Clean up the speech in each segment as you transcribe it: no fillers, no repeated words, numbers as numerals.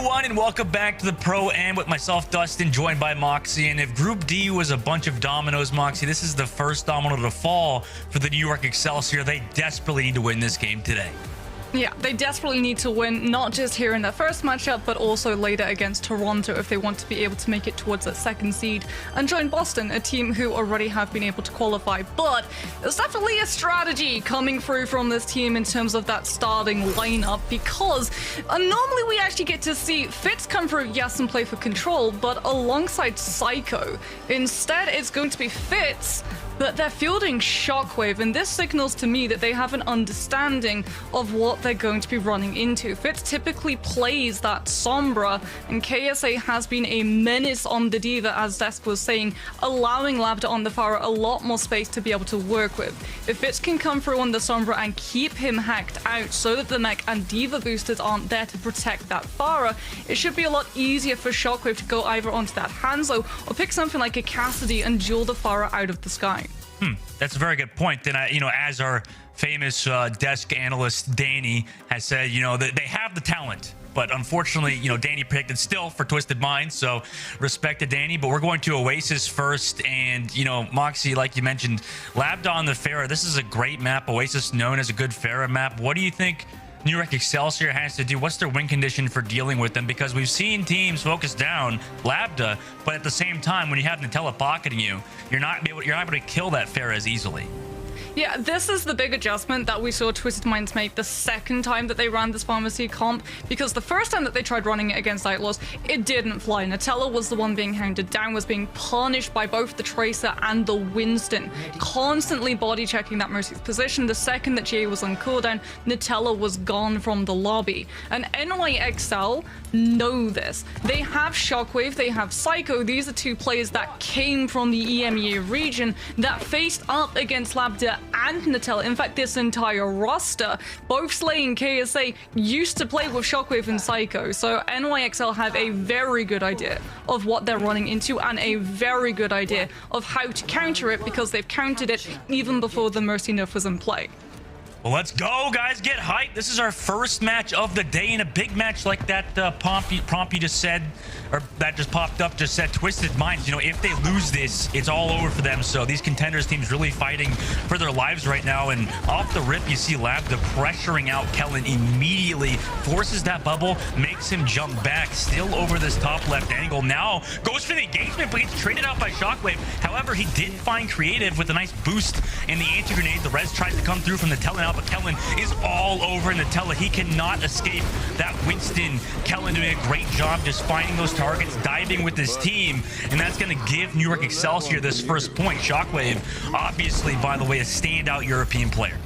everyone, and welcome back to the Pro Am with myself, Dustin, joined by Moxie. And if Group D was a bunch of dominoes, Moxie, this is the first domino to fall for the New York Excelsior. They desperately need to win this game today. Yeah, they desperately need to win, not just here in their first matchup, but also later against Toronto if they want to be able to make it towards that second seed and join Boston, a team who already have been able to qualify. But there's definitely a strategy coming through from this team in terms of that starting lineup, because normally we actually get to see Fitz come through, yes, and play for control, but alongside Psycho. Instead, it's going to be Fitz, but they're fielding Shockwave, and this signals to me that they have an understanding of what they're going to be running into. Fitz typically plays that Sombra, and KSA has been a menace on the Diva, as Desk was saying, allowing Labda on the Pharah a lot more space to be able to work with. If Fitz can come through on the Sombra and keep him hacked out so that the mech and Diva boosters aren't there to protect that Pharah, it should be a lot easier for Shockwave to go either onto that Hanzo or pick something like a Cassidy and duel the Pharah out of the sky. That's a very good point. Then, as our famous desk analyst Danny has said, that they have the talent, but unfortunately, Danny predicted still for Twisted Minds. So respect to Danny. But we're going to Oasis first, and Moxie, like you mentioned, Labda on the Pharah. This is a great map. Oasis known as a good Pharah map. What do you think New York Excelsior has to do? What's their win condition for dealing with them? Because we've seen teams focus down Labda, but at the same time, when you have Nutella pocketing you, you're not able to kill that Pharah as easily. Yeah, this is the big adjustment that we saw Twisted Minds make the second time that they ran this pharmacy comp, because the first time that they tried running it against Outlaws, it didn't fly. Nutella was the one being hounded down, was being punished by both the Tracer and the Winston, constantly body checking that Mercy's position. The second that GA was on cooldown, Nutella was gone from the lobby. And NYXL know this. They have Shockwave, they have Psycho. These are two players that came from the EMEA region that faced up against Labda and Nutella. In fact, this entire roster, both Slay and KSA, used to play with Shockwave and Psycho. So NYXL have a very good idea of what they're running into and a very good idea of how to counter it, because they've countered it even before the Mercy nerf was in play. Well, let's go, guys. Get hyped. This is our first match of the day, in a big match like that prompt you just said, or that just popped up, just said Twisted Minds. If they lose this, it's all over for them. So these contenders teams really fighting for their lives right now. And off the rip, you see Labda pressuring out Kellen immediately, forces that bubble, makes him jump back, still over this top left angle. Now goes for the engagement, but gets traded out by Shockwave. However, he did find creative with a nice boost in the anti-grenade. The res tries to come through from the Talon out, but Kellen is all over Nutella. He cannot escape that Winston. Kellen doing a great job just finding those targets, diving with his team, and that's going to give New York Excelsior this first point. Shockwave, obviously, by the way, a standout European player.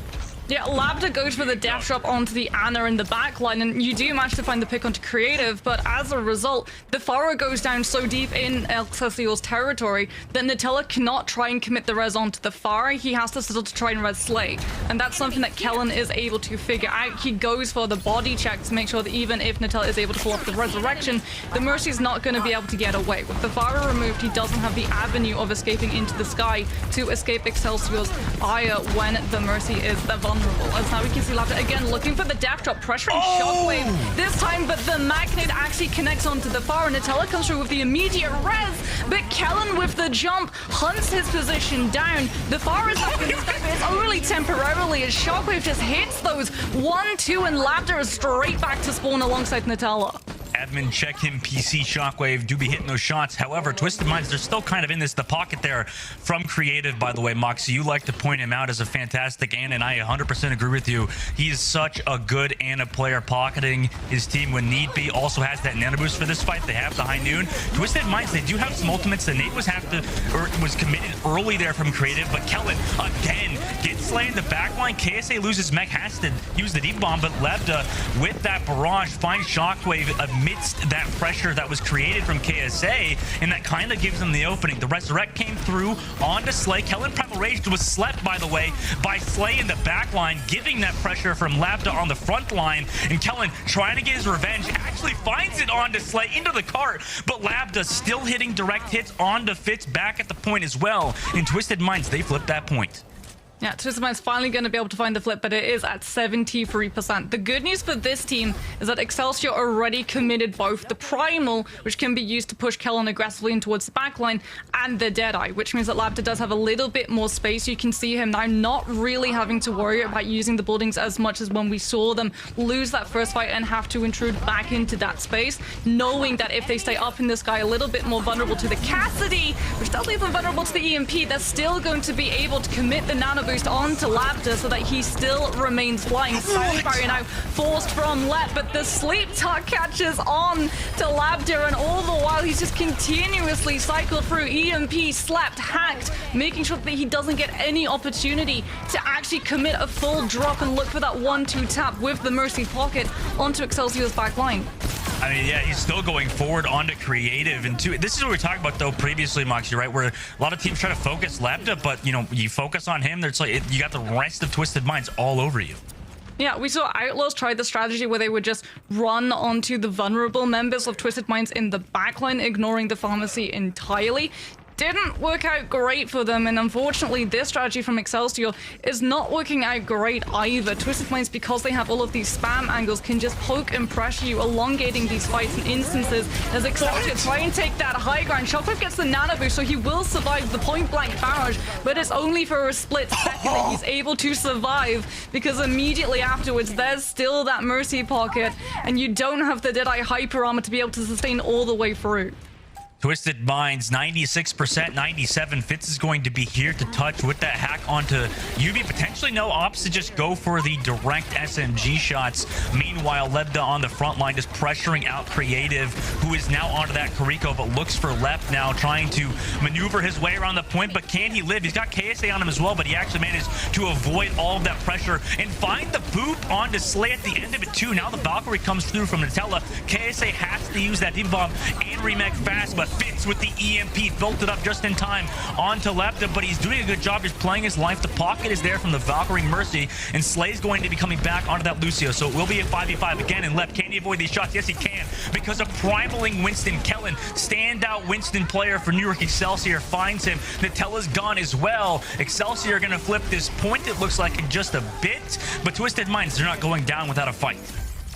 Yeah, Labda goes for the death drop onto the Ana in the backline, and you do manage to find the pick onto Creative, but as a result, the Pharah goes down so deep in Excelsior's territory that Nutella cannot try and commit the res onto the Pharah. He has to still to try and res Slay, and that's something that Kellen is able to figure out. He goes for the body check to make sure that even if Nutella is able to pull off the resurrection, the Mercy's not going to be able to get away. With the Pharah removed, he doesn't have the avenue of escaping into the sky to escape Excelsior's ire when the Mercy is the vulnerable. As now we can see Labda again looking for the death drop, pressuring Shockwave this time, but the magnet actually connects onto the Pharah. Nutella comes through with the immediate res, but Kellen with the jump hunts his position down. The Pharah is not going to stop it. It's only temporarily as Shockwave just hits those 1-2, and Labda is straight back to spawn alongside Nutella. Admin check him, PC Shockwave do be hitting those shots. However, Twisted Minds, they're still kind of in the pocket there from Creative, by the way. Moxie, you like to point him out as a fantastic Ana, and I 100% agree with you. He is such a good Ana player, pocketing his team when need be. Also has that nano boost for this fight. They have the high noon. Twisted Minds, they do have some ultimates. The nade was committed early there from Creative, but Kellen again gets slayed in the backline. KSA loses mech, has to use the deep bomb, but Labda with that barrage finds Shockwave amidst that pressure that was created from KSA, and that kind of gives them the opening. The resurrect came through onto Slay. Kellen Primal Rage was slept, by the way, by Slay in the back line, giving that pressure from Labda on the front line, and Kellen trying to get his revenge, actually finds it onto Slay into the cart, but Labda still hitting direct hits onto Fitz back at the point as well. In Twisted Minds, they flipped that point. Yeah, Twisted Mind's finally going to be able to find the flip, but it is at 73%. The good news for this team is that Excelsior already committed both the Primal, which can be used to push Kellen aggressively in towards the backline, and the Deadeye, which means that Labda does have a little bit more space. You can see him now not really having to worry about using the buildings as much as when we saw them lose that first fight and have to intrude back into that space, knowing that if they stay up in the sky a little bit more vulnerable to the Cassidy, which does leave them vulnerable to the EMP, they're still going to be able to commit the nano boost onto Labda so that he still remains flying. Sound Barrier now forced from Let, but the sleep tuck catches on to Labda, and all the while he's just continuously cycled through EMP, slept, hacked, making sure that he doesn't get any opportunity to actually commit a full drop and look for that 1-2 tap with the Mercy pocket onto Excelsior's back line. I mean, yeah, he's still going forward onto creative. And this is what we were talking about, though, previously, Moxie, right? Where a lot of teams try to focus Labda, but, you know, you focus on him, there's like, you got the rest of Twisted Minds all over you. Yeah, we saw Outlaws try the strategy where they would just run onto the vulnerable members of Twisted Minds in the backline, ignoring the pharmacy entirely. Didn't work out great for them, and unfortunately this strategy from Excelsior is not working out great either. Twisted Minds, because they have all of these spam angles, can just poke and pressure you, elongating these fights in instances as Excelsior try and take that high ground. Shockwave gets the nano boost, so he will survive the point blank barrage, but it's only for a split second that he's able to survive, because immediately afterwards there's still that Mercy pocket, and you don't have the Deadeye hyper armor to be able to sustain all the way through. Twisted Minds, 96%, 97. Fitz is going to be here to touch with that hack onto UB. Potentially no ops to just go for the direct SMG shots. Meanwhile, Lebda on the front line just pressuring out Creative, who is now onto that Kariko, but looks for Lep now, trying to maneuver his way around the point. But can he live? He's got KSA on him as well, but he actually managed to avoid all of that pressure and find the boop onto Slay at the end of it too. Now the Valkyrie comes through from Nutella. KSA has to use that D-bomb and remake fast, but Fitz with the EMP built it up just in time onto Lepta, but he's doing a good job just playing his life. The pocket is there from the Valkyrie Mercy, and Slay's going to be coming back onto that Lucio, so it will be a 5v5 again. And Lep, can he avoid these shots? Yes, he can, because of primaling Winston. Kellen, standout Winston player for New York Excelsior, finds him. Nutella's gone as well. Excelsior are going to flip this point, it looks like, in just a bit, but Twisted Minds, they're not going down without a fight.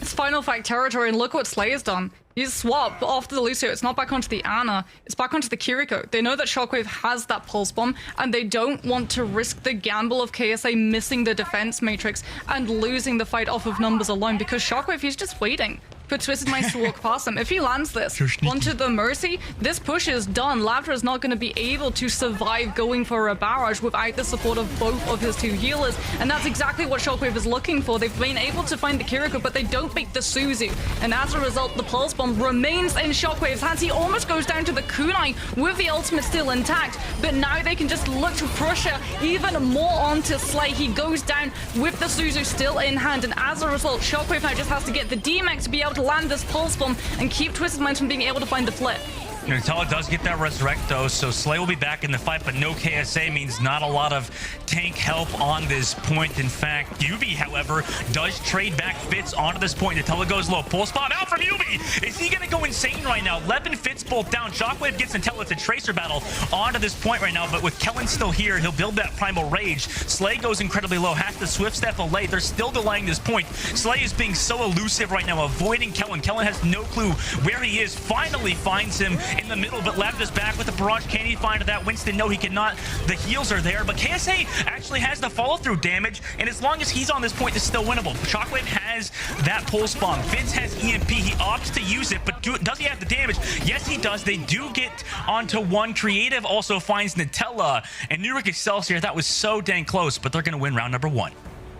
It's final fight territory, and look what Slay has done. He's swapped after the Lucio. It's not back onto the Ana, it's back onto the Kiriko. They know that Shockwave has that pulse bomb, and they don't want to risk the gamble of KSA missing the defense matrix and losing the fight off of numbers alone, because Shockwave, he's just waiting for Twisted Minds to walk past him. If he lands this onto the Mercy, this push is done. Lavra is not going to be able to survive going for a barrage without the support of both of his two healers, and that's exactly what Shockwave is looking for. They've been able to find the Kiriko, but they don't make the Suzu, and as a result, the Pulse Bomb remains in Shockwave's hands. He almost goes down to the kunai with the ultimate still intact, but now they can just look to pressure even more onto Slay. He goes down with the Suzu still in hand, and as a result, Shockwave now just has to get the D-Max to be able to land this Pulse Bomb and keep Twisted Minds from being able to find the flip. Nutella does get that resurrect though, so Slay will be back in the fight, but no KSA means not a lot of tank help on this point. In fact, Yubi, however, does trade back Fitz onto this point. Nutella goes low. Pulse bomb out from Yubi. Is he gonna go insane right now? Lep and Fitz both down. Shockwave gets Nutella. It's a tracer battle onto this point right now, but with Kellen still here, he'll build that primal rage. Slay goes incredibly low, has to swift step away. They're still delaying this point. Slay is being so elusive right now, avoiding Kellen. Kellen has no clue where he is. Finally finds him in the middle, but Left is back with the barrage. Can he find that Winston? No, he cannot. The heals are there, but KSA actually has the follow-through damage, and as long as he's on this point, it's still winnable. Shockwave has that pulse bomb. Fitz has EMP. He opts to use it, but does he have the damage? Yes, he does. They do get onto one. Creative also finds Nutella, and New York Excelsior, that was so dang close, but they're going to win round number 1.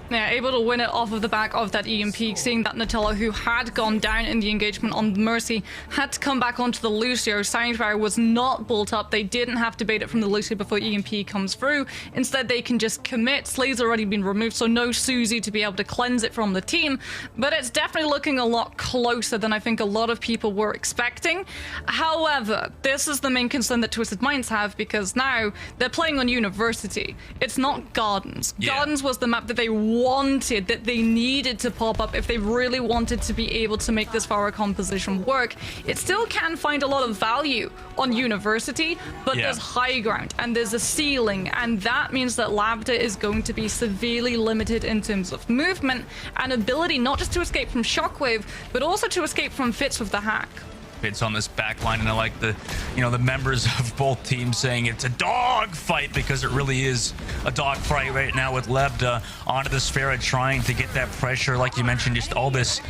Yeah, able to win it off of the back of that EMP, seeing that Nutella, who had gone down in the engagement on Mercy, had to come back onto the Lucio. Sound Barrier was not built up. They didn't have to bait it from the Lucio before EMP comes through. Instead, they can just commit. Slay's already been removed, so no Suzy to be able to cleanse it from the team. But it's definitely looking a lot closer closer than I think a lot of people were expecting. However, this is the main concern that Twisted Minds have, because now they're playing on University. It's not Gardens. Yeah. Gardens was the map that they wanted, that they needed to pop up if they really wanted to be able to make this Pharah composition work. It still can find a lot of value on University, but there's high ground and there's a ceiling, and that means that Lambda is going to be severely limited in terms of movement and ability, not just to escape from Shockwave, but also to escape from Fitz with the hack. Fits on this back line, and I like the members of both teams saying it's a dog fight, because it really is a dog fight right now, with Lebda onto the Sphera trying to get that pressure, like you mentioned, just all this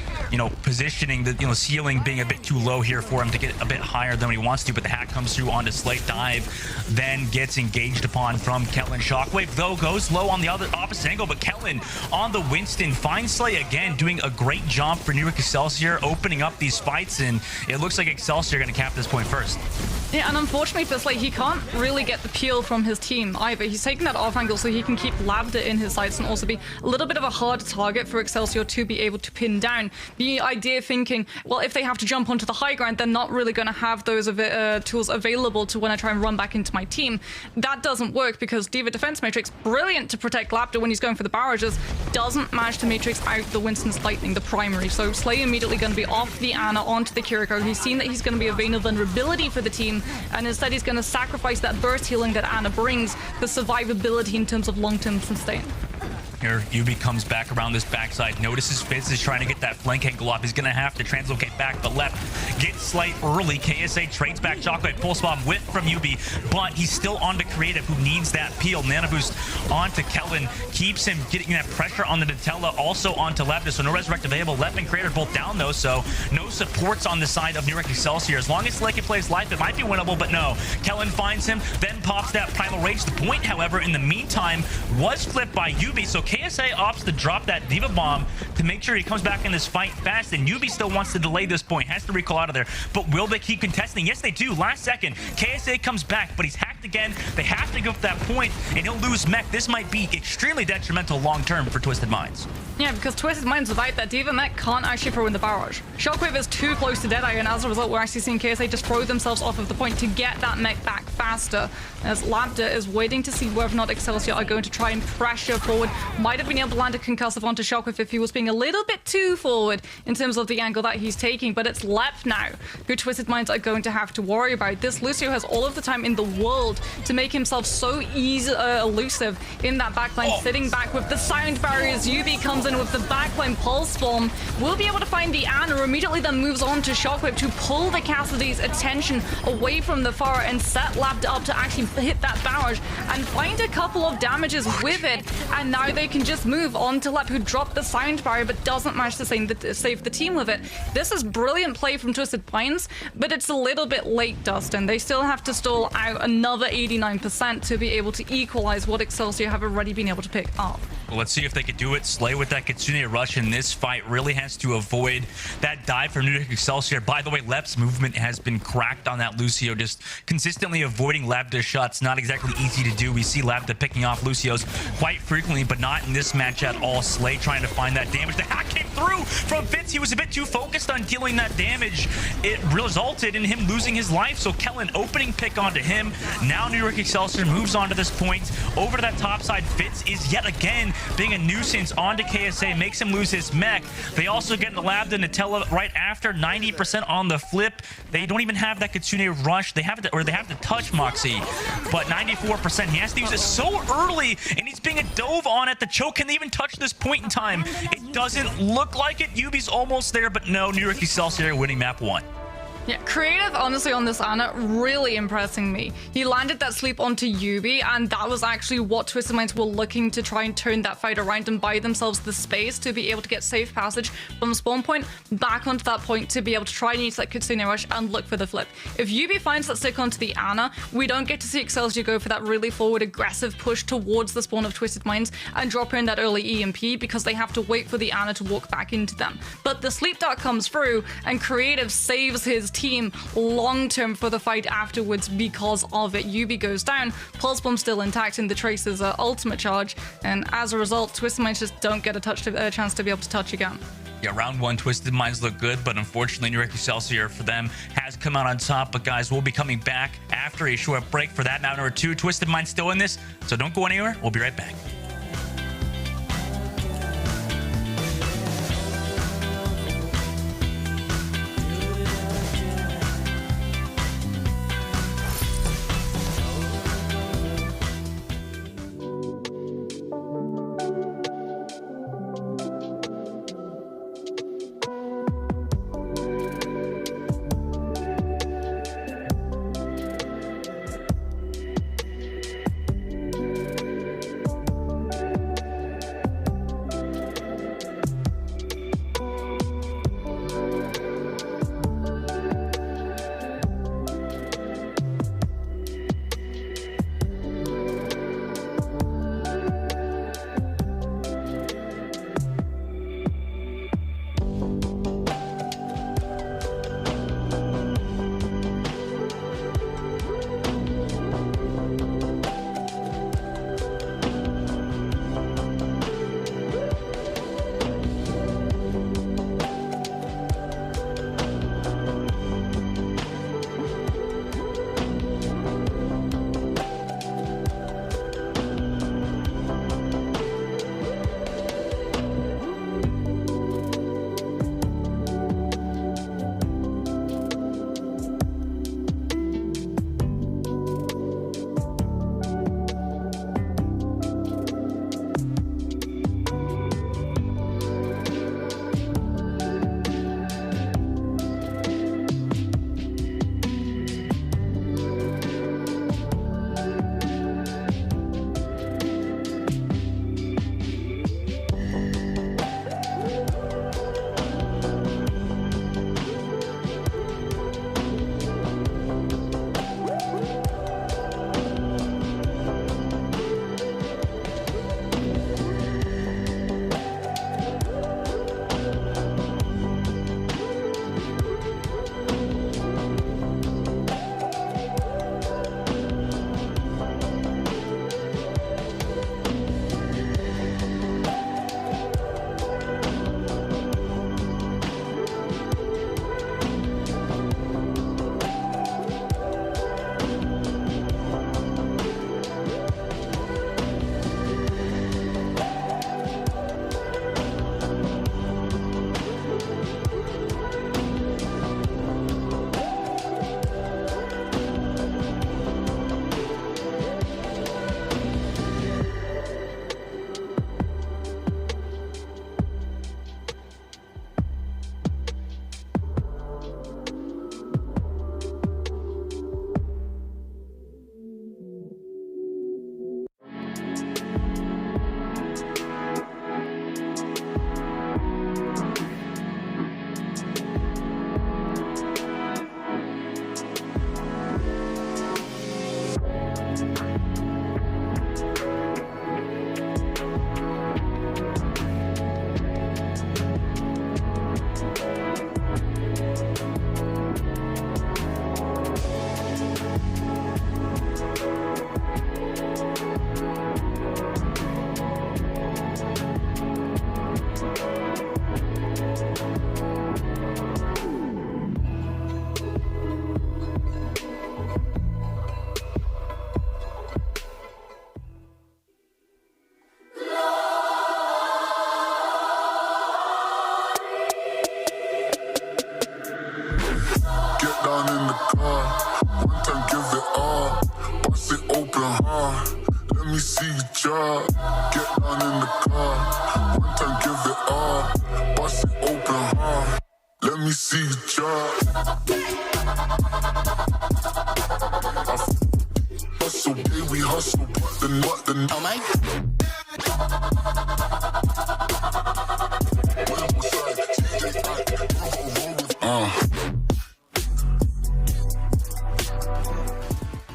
positioning, the ceiling being a bit too low here for him to get a bit higher than what he wants to, but the hack comes through onto Slate Dive, then gets engaged upon from Kellen. Shockwave though goes low on the opposite angle, but Kellen on the Winston finds Slay again, doing a great job for New York Excelsior, opening up these fights, and it looks like Excelsior are going to cap this point first. Yeah, and unfortunately for Slay, he can't really get the peel from his team either. He's taking that off angle so he can keep Lambda in his sights and also be a little bit of a hard target for Excelsior to be able to pin down. The idea thinking, well, if they have to jump onto the high ground, they're not really going to have those tools available to when I try and run back into my team. That doesn't work, because Diva Defense Matrix, brilliant to protect Lambda when he's going for the barrages, doesn't manage to Matrix out the Winston's Lightning, the primary. So Slay immediately going to be off the Ana onto the Kiriko. He's seen that he's going to be a vein of vulnerability for the team, and instead he's going to sacrifice that burst healing that Ana brings for survivability in terms of long-term sustain. Here, Yubi comes back around this backside, notices Fizz is trying to get that flank angle off. He's going to have to translocate back, but left gets Slight early. KSA trades back Shockwave, pulse bomb whip from Yubi, but he's still on to Creative, who needs that peel. Nano boost onto Kellen, keeps him getting that pressure on the Nutella, also onto Left, so no resurrect available. Left and Creative both down though, so no supports on the side of New York Excelsior. As long as Slay can play his life, it might be winnable, but no. Kellen finds him, then pops that Primal Rage. The point, however, in the meantime, was flipped by Yubi, so KSA opts to drop that Diva Bomb to make sure he comes back in this fight fast, and Yubi still wants to delay this point, has to recall out of there. But will they keep contesting? Yes, they do. Last second, KSA comes back, but he's hacked again. They have to go for that point, and he'll lose mech. This might be extremely detrimental long-term for Twisted Minds. Yeah, because Twisted Minds without that Diva mech can't actually throw in the barrage. Shockwave is too close to Deadeye, and as a result, we're actually seeing KSA just throw themselves off of the point to get that mech back faster, as Lambda is waiting to see whether or not Excelsior are going to try and pressure forward. Might have been able to land a concussive onto Shockwave if he was being a little bit too forward in terms of the angle that he's taking, but it's Lep now who Twisted Minds are going to have to worry about. This Lucio has all of the time in the world to make himself so elusive in that backline, sitting back with the sound barriers. Yubi comes in with the backline pulse bomb, will be able to find the Ana, immediately then moves on to Shockwave to pull the Cassidy's attention away from the Pharah and set Lambda up to actually hit that barrage and find a couple of damages with it, and now they can just move on to Lep, who dropped the sound barrier but doesn't manage to save the team with it. This is brilliant play from Twisted Minds, but it's a little bit late, Dustin. They still have to stall out another 89% to be able to equalize what Excelsior have already been able to pick up. Well, let's see if they could do it. Slay with that Kitsune rush in this fight really has to avoid that dive from New York Excelsior. By the way, Lep's movement has been cracked on that Lucio, just consistently avoiding Lambda's shots. Not exactly easy to do. We see Lambda picking off Lucios quite frequently, but not in this match at all. Slay trying to find that damage. The hack came through from Fitz. He was a bit too focused on dealing that damage. It resulted in him losing his life, so Kellen opening pick onto him. Now New York Excelsior moves on to this point. Over to that top side, Fitz is yet again being a nuisance onto KSA, makes him lose his mech. They also get the Lambda Nutella right after, 90% on the flip. They don't even have that Kitsune rush. They have to touch Moxie, but 94%. He has to use it so early, and he's being a dove on at the choke. Can they even touch this point in time? It doesn't look like it. Yubi's almost there, but no, New York Excelsior winning map 1. Yeah, Creative, honestly, on this Ana, really impressing me. He landed that sleep onto Yubi, and that was actually what Twisted Minds were looking to try and turn that fight around and buy themselves the space to be able to get safe passage from spawn point back onto that point to be able to try and use that Kitsune rush and look for the flip. If Yubi finds that stick onto the Ana, we don't get to see Excelsior go for that really forward aggressive push towards the spawn of Twisted Minds and drop in that early EMP, because they have to wait for the Ana to walk back into them. But the sleep dart comes through, and Creative saves his team long-term for the fight afterwards because of it. Yubi goes down, Pulse Bomb still intact in the Tracer's ultimate charge, and as a result, Twisted Minds just don't get a chance to be able to touch again. Yeah, round one, Twisted Minds look good, but unfortunately, York Excelsior for them has come out on top. But guys, we'll be coming back after a short break for that. Now, number two, Twisted Minds still in this, so don't go anywhere. We'll be right back.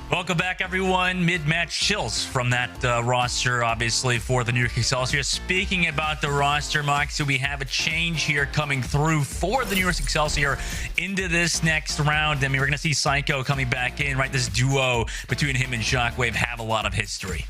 Welcome back, everyone. Mid-match chills from that roster, obviously, for the New York Excelsior. Speaking about the roster, Moxie, we have a change here coming through for the New York Excelsior into this next round. I mean, we're going to see Psycho coming back in, right? This duo between him and Shockwave have a lot of history.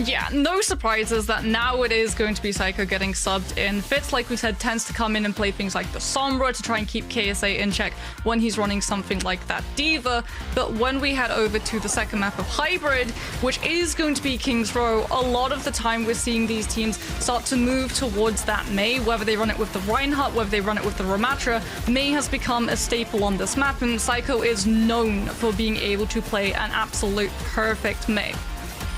Yeah, no surprises that now it is going to be Psycho getting subbed in. Fitz, like we said, tends to come in and play things like the Sombra to try and keep KSA in check when he's running something like that Diva. But when we head over to the second map of Hybrid, which is going to be King's Row, a lot of the time we're seeing these teams start to move towards that Mei, whether they run it with the Reinhardt, whether they run it with the Ramatra. Mei has become a staple on this map, and Psycho is known for being able to play an absolute perfect Mei.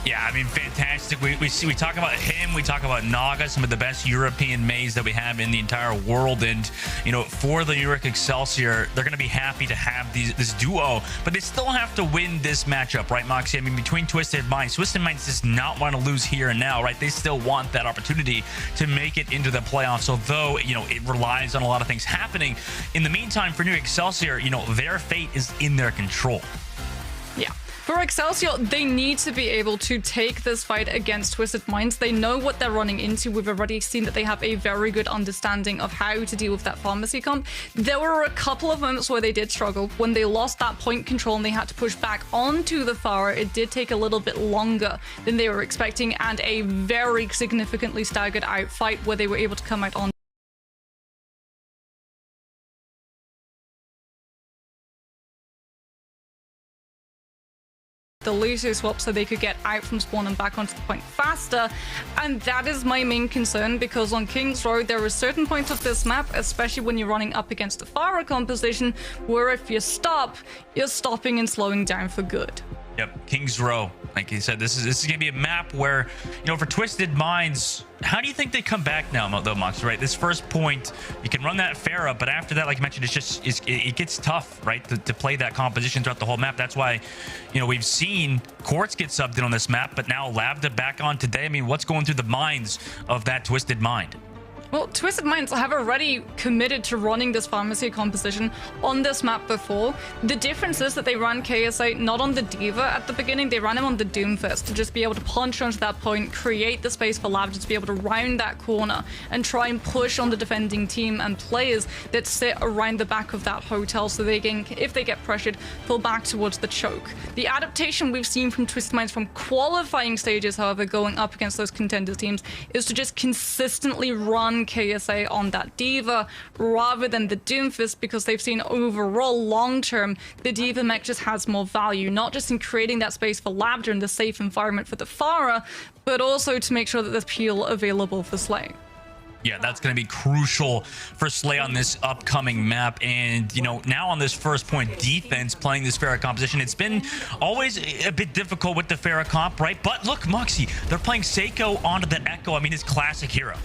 Yeah, I mean, fantastic. We talk about him, we talk about Naga, some of the best European Meis that we have in the entire world. And, you know, for the York Excelsior, they're going to be happy to have this duo, but they still have to win this matchup, right, Moxie? I mean, between Twisted Minds does not want to lose here and now, right? They still want that opportunity to make it into the playoffs, although, you know, it relies on a lot of things happening. In the meantime, for New Excelsior, you know, their fate is in their control. Yeah. For Excelsior, they need to be able to take this fight against Twisted Minds. They know what they're running into. We've already seen that they have a very good understanding of how to deal with that pharmacy comp. There were a couple of moments where they did struggle. When they lost that point control and they had to push back onto the Pharah, it did take a little bit longer than they were expecting, and a very significantly staggered out fight where they were able to come out on the Lucio swap so they could get out from spawn and back onto the point faster. And that is my main concern, because on King's Row there are certain points of this map, especially when you're running up against the Pharah composition, where if you stop, you're stopping and slowing down for good. Yep, King's Row. Like you said, this is going to be a map where, you know, for Twisted Minds, how do you think they come back now, though, Mox? Right, this first point, you can run that Pharah, but after that, like you mentioned, it gets tough, right, to play that composition throughout the whole map. That's why, you know, we've seen Quartz get subbed in on this map, but now Labda back on today. I mean, what's going through the minds of that Twisted Mind? Well, Twisted Minds have already committed to running this pharmacy composition on this map before. The difference is that they ran KSA not on the Diva at the beginning, they ran him on the Doomfist to just be able to punch onto that point, create the space for Lab to be able to round that corner and try and push on the defending team and players that sit around the back of that hotel so they can, if they get pressured, pull back towards the choke. The adaptation we've seen from Twisted Minds from qualifying stages, however, going up against those contender teams, is to just consistently run KSA on that Diva rather than the Doomfist, because they've seen overall long-term the Diva mech just has more value, not just in creating that space for Labda and the safe environment for the Pharah, but also to make sure that there's peel available for Slay. Yeah, that's going to be crucial for Slay on this upcoming map. And, you know, now on this first point defense, playing this Pharah composition, it's been always a bit difficult with the Pharah comp, right? But look, Moxie, they're playing Seiko onto the Echo. I mean, his classic hero.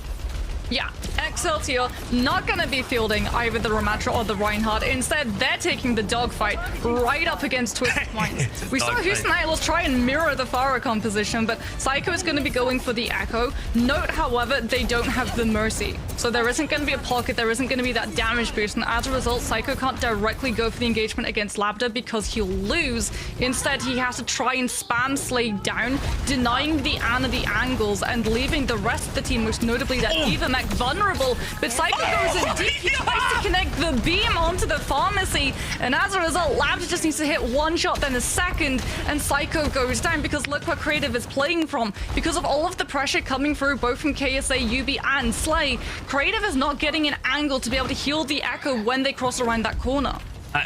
Yeah, Excelsior not going to be fielding either the Ramatra or the Reinhardt. Instead, they're taking the dogfight right up against Twisted Minds. We saw Houston Idols try and mirror the Pharah composition, but Psycho is going to be going for the Echo. Note, however, they don't have the Mercy. So there isn't going to be a pocket, there isn't going to be that damage boost, and as a result, Psycho can't directly go for the engagement against Labda because he'll lose. Instead, he has to try and spam Slay down, denying the Ana the angles and leaving the rest of the team, most notably that Diva mech, vulnerable. But Psycho goes in deep, he tries to connect the beam onto the pharmacy, and as a result, Labda just needs to hit one shot, then a second, and Psycho goes down, because look where Creative is playing from. Because of all of the pressure coming through, both from KSA, UB, and Slay, Creative is not getting an angle to be able to heal the Echo when they cross around that corner.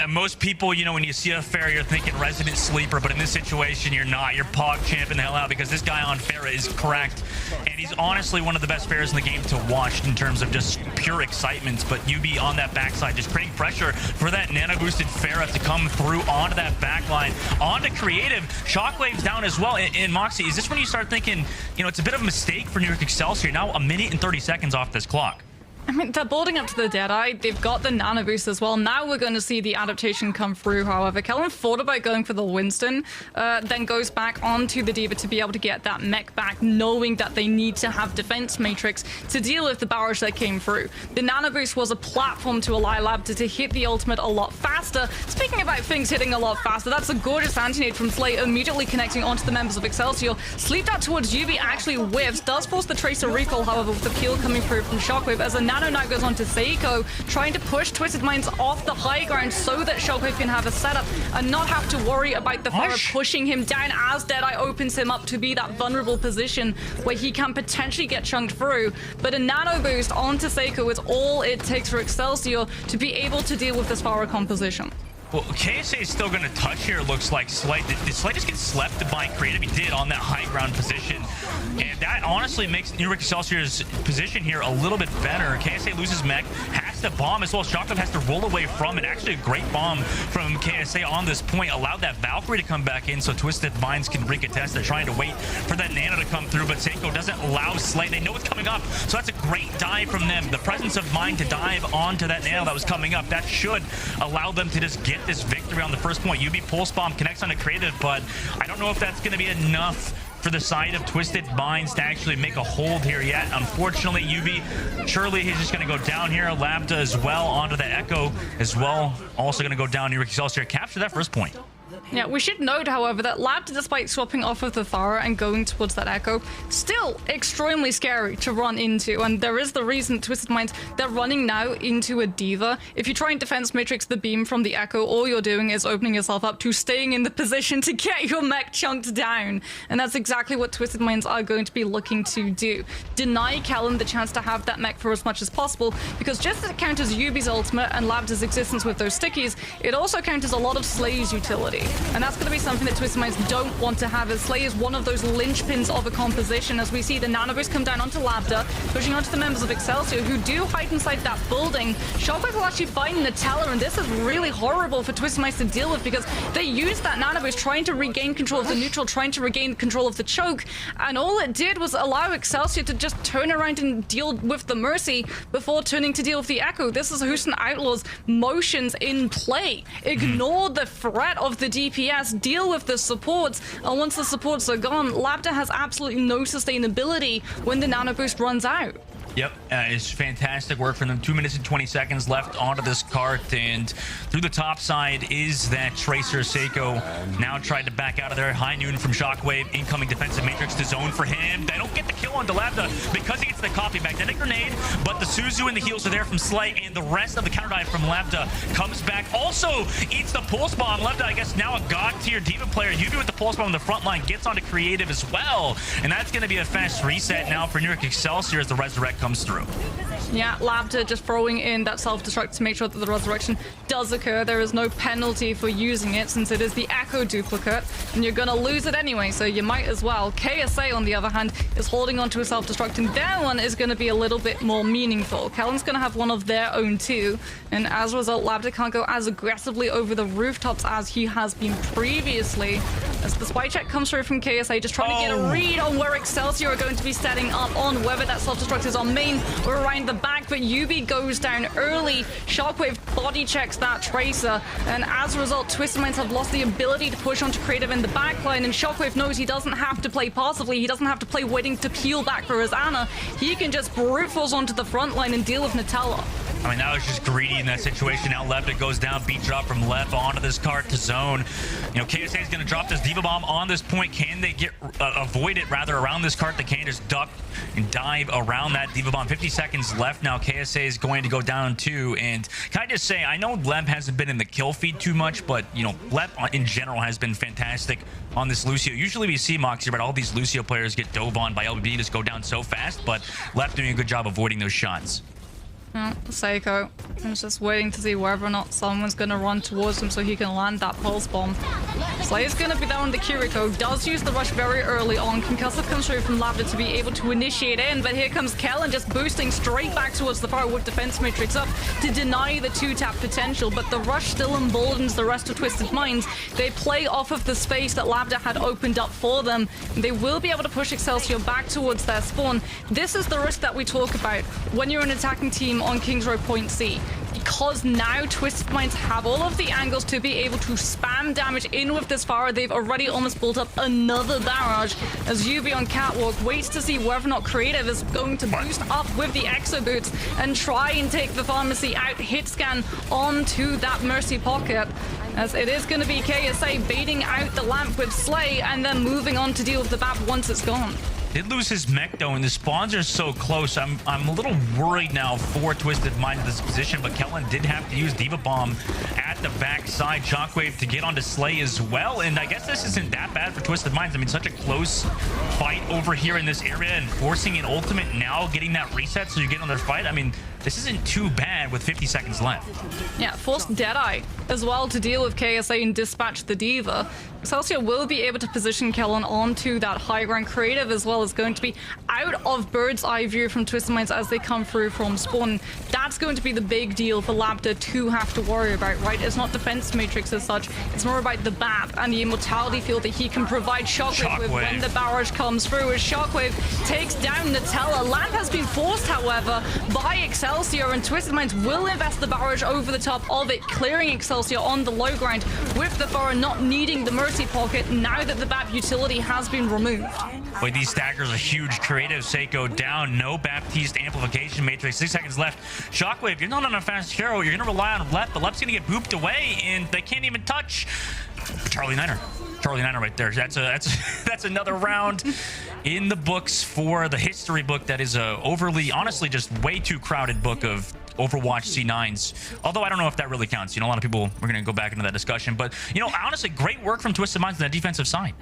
Most people, you know, when you see a Pharah, you're thinking Resident Sleeper, but in this situation, you're not. You're Pog champing the hell out, because this guy on Pharah is cracked, and he's honestly one of the best Pharahs in the game to watch in terms of just pure excitement. But UB on that backside, just creating pressure for that nano-boosted Pharah to come through onto that backline, onto Creative. Shockwave's down as well. And Moxie, is this when you start thinking, you know, it's a bit of a mistake for New York Excelsior? Now 1 minute and 30 seconds off this clock. I mean, they're building up to the Deadeye. They've got the Nano Boost as well. Now we're going to see the adaptation come through, however. Kellen thought about going for the Winston, then goes back onto the Diva to be able to get that mech back, knowing that they need to have defense matrix to deal with the barrage that came through. The Nano Boost was a platform to allow Labda to hit the ultimate a lot faster. Speaking about things hitting a lot faster, that's a gorgeous anti-nade from Slay, immediately connecting onto the members of Excelsior. Sleep out towards UV actually whiffs, does force the Tracer recall, however, with the peel coming through from Shockwave as a Nano now goes on to Seiko, trying to push Twisted Minds off the high ground so that Shockwave can have a setup and not have to worry about the Pharah pushing him down as Deadeye opens him up to be that vulnerable position where he can potentially get chunked through. But a Nano boost onto Seiko is all it takes for Excelsior to be able to deal with this Pharah composition. Well, KSA is still going to touch here, it looks like. Slay, did Slay just get slept by Creative? He did on that high ground position. And that honestly makes York Excelsior's position here a little bit better. KSA loses mech, has to bomb as well. Shockwave has to roll away from it. Actually, a great bomb from KSA on this point. Allowed that Valkyrie to come back in so Twisted Minds can recontest. They're trying to wait for that Nano to come through, but Seiko doesn't allow Slay. They know it's coming up, so that's a great dive from them. The presence of mind to dive onto that Nano that was coming up, that should allow them to just get this victory on the first point. UB Pulse Bomb connects on a Creative, but I don't know if that's going to be enough for the side of Twisted Minds to actually make a hold here yet. Unfortunately, UB, surely he's just going to go down here. Lambda as well onto the Echo as well. Also going to go down. York Excelsior capture that first point. Yeah, we should note, however, that Lambda, despite swapping off of the Pharah and going towards that Echo, still extremely scary to run into. And there is the reason, Twisted Minds, they're running now into a Diva. If you try and defense matrix the beam from the Echo, all you're doing is opening yourself up to staying in the position to get your mech chunked down. And that's exactly what Twisted Minds are going to be looking to do. Deny Kellen the chance to have that mech for as much as possible, because just as it counters UB's ultimate and Lambda's existence with those stickies, it also counters a lot of Slay's utility. And that's going to be something that Twisted Minds don't want to have, as Slay is one of those linchpins of a composition, as we see the Nano Boost come down onto Lambda, pushing onto the members of Excelsior, who do hide inside that building. Shockwave will actually find Nutella, and this is really horrible for Twisted Minds to deal with, because they used that Nano Boost trying to regain control of the neutral, trying to regain control of the choke, and all it did was allow Excelsior to just turn around and deal with the Mercy before turning to deal with the Echo. This is Houston Outlaw's motions in play. Ignore the threat of the DPS, deal with the supports, and once the supports are gone, Lambda has absolutely no sustainability when the Nano Boost runs out. Yep, it's fantastic work from them. 2 minutes and 20 seconds left onto this cart, and through the top side is that Tracer. Seiko now tried to back out of there. High noon from Shockwave. Incoming defensive matrix to zone for him. They don't get the kill onto Lambda because he gets the copy back. Then a grenade, but the Suzu and the heals are there from Slay, and the rest of the counter dive from Lambda comes back. Also eats the pulse bomb. Lambda, I guess, now a god tier Diva player. UB with the pulse bomb on the front line gets onto Creative as well, and that's going to be a fast reset now for New York Excelsior as the Resurrect comes through. Yeah, Lambda just throwing in that self-destruct to make sure that the resurrection does occur. There is no penalty for using it since it is the Echo duplicate, and you're gonna lose it anyway, so you might as well. KSA, on the other hand, is holding onto a self-destruct, and their one is gonna be a little bit more meaningful. Kellen's gonna have one of their own too, and as a result, Lambda can't go as aggressively over the rooftops as he has been previously. As the spy check comes through from KSA, just trying to get a read on where Excelsior are going to be setting up on, whether that self-destruct is on main or around the back, but UB goes down early. Shockwave body checks that Tracer, and as a result, Twisted Minds have lost the ability to push onto Creative in the backline, and Shockwave knows he doesn't have to play passively, he doesn't have to play waiting to peel back for his Ana. He can just brute force onto the front line and deal with Nutella. I mean, that was just greedy in that situation. Now Lambda goes down, beat drop from left onto this cart to zone. You know, KSA is going to drop this Diva Bomb on this point. Can they get avoid it rather around this cart? They can't just duck and dive around that Diva Bomb. 50 seconds left now. KSA is going to go down too. And can I just say, I know Leb hasn't been in the kill feed too much, but, you know, Leb in general has been fantastic on this Lucio. Usually we see Moxie, but all these Lucio players get dove on by LBB, just go down so fast, but Leb doing a good job avoiding those shots. Seiko is just waiting to see whether or not someone's going to run towards him so he can land that pulse bomb. Slay's going to be down the Kiriko, does use the rush very early on. Concussive comes through from Lambda to be able to initiate in, but here comes Kellen just boosting straight back towards the far with defense matrix up to deny the two-tap potential, but the rush still emboldens the rest of Twisted Minds. They play off of the space that Lambda had opened up for them. They will be able to push Excelsior back towards their spawn. This is the risk that we talk about when you're an attacking team on Kings Row Point C, because now Twisted Minds have all of the angles to be able to spam damage in with this Pharah. They've already almost built up another barrage as UV on Catwalk waits to see whether or not Creative is going to boost up with the Exo Boots and try and take the Pharmacy out, hit scan onto that Mercy pocket, as it is going to be KSA baiting out the lamp with Slay and then moving on to deal with the BAP once it's gone. Did lose his mech though, and the spawns are so close. I'm a little worried now for Twisted Mind in this position, but Kellen did have to use Diva Bomb at the backside. Shockwave to get onto Slay as well, and I guess this isn't that bad for Twisted Minds. I mean, such a close fight over here in this area, and forcing an ultimate now, getting that reset so you get on their fight. I mean, this isn't too bad with 50 seconds left. Yeah, forced Deadeye as well to deal with KSA and dispatch the Diva. Excelsior will be able to position Kellen onto that high ground. Creative as well is going to be out of bird's eye view from Twisted Minds as they come through from spawn. That's going to be the big deal for Lambda to have to worry about, right? It's not defense matrix as such. It's more about the BAP and the immortality field that he can provide Shockwave with when the barrage comes through. As Shockwave takes down Nutella. Lamp has been forced, however, by Excelsior, and Twisted Minds will invest the barrage over the top of it, clearing Excelsior on the low ground with the Thora not needing the mercy pocket now that the BAP utility has been removed. Wait, these staggers are huge. Creative Seiko down. No Baptiste amplification matrix. 6 seconds left. Shockwave, you're not on a fast hero. You're going to rely on Lep, but Lep's going to get booped away, and they can't even touch Charlie Niner. Charlie Niner right there. That's another round in the books for the history book that is a overly, honestly, just way too crowded book of Overwatch C9s. Although I don't know if that really counts. You know, a lot of people, we're going to go back into that discussion. But, you know, honestly, great work from Twisted Minds on the defensive side.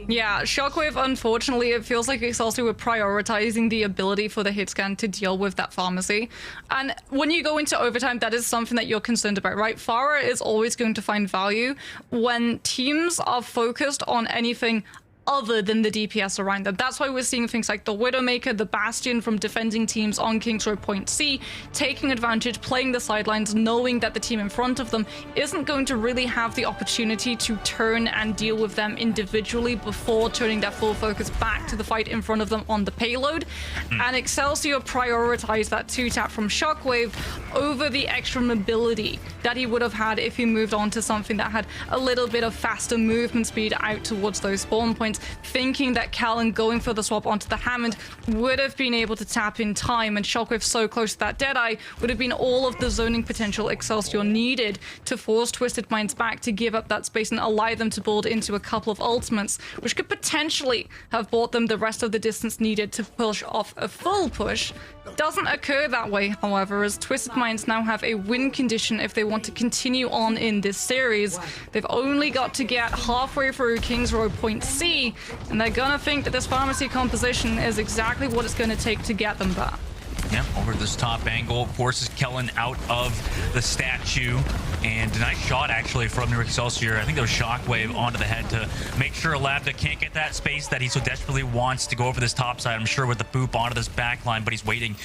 Yeah, Shockwave, unfortunately, it feels like Excelsior were prioritizing the ability for the hit scan to deal with that pharmacy. And when you go into overtime, that is something that you're concerned about, right? Pharah is always going to find value when teams are focused on anything other than the DPS around them. That's why we're seeing things like the Widowmaker, the Bastion from defending teams on Kings Row Point C, taking advantage, playing the sidelines, knowing that the team in front of them isn't going to really have the opportunity to turn and deal with them individually before turning their full focus back to the fight in front of them on the payload. And Excelsior prioritized that 2-tap from Shockwave over the extra mobility that he would have had if he moved on to something that had a little bit of faster movement speed out towards those spawn points, thinking that Callan going for the swap onto the Hammond would have been able to tap in time, and Shockwave so close to that Deadeye would have been all of the zoning potential Excelsior needed to force Twisted Minds back to give up that space and allow them to build into a couple of ultimates, which could potentially have bought them the rest of the distance needed to push off a full push. Doesn't occur that way, however, as Twisted Minds now have a win condition if they want to continue on in this series. They've only got to get halfway through Kings Row Point C, and they're gonna think that this pharmacy composition is exactly what it's gonna take to get them back. Yep, over this top angle, forces Kellen out of the statue, and a nice shot actually from York Excelsior. I think that was Shockwave onto the head to make sure Labda can't get that space that he so desperately wants to go over this top side. I'm sure with the boop onto this back line, but he's waiting,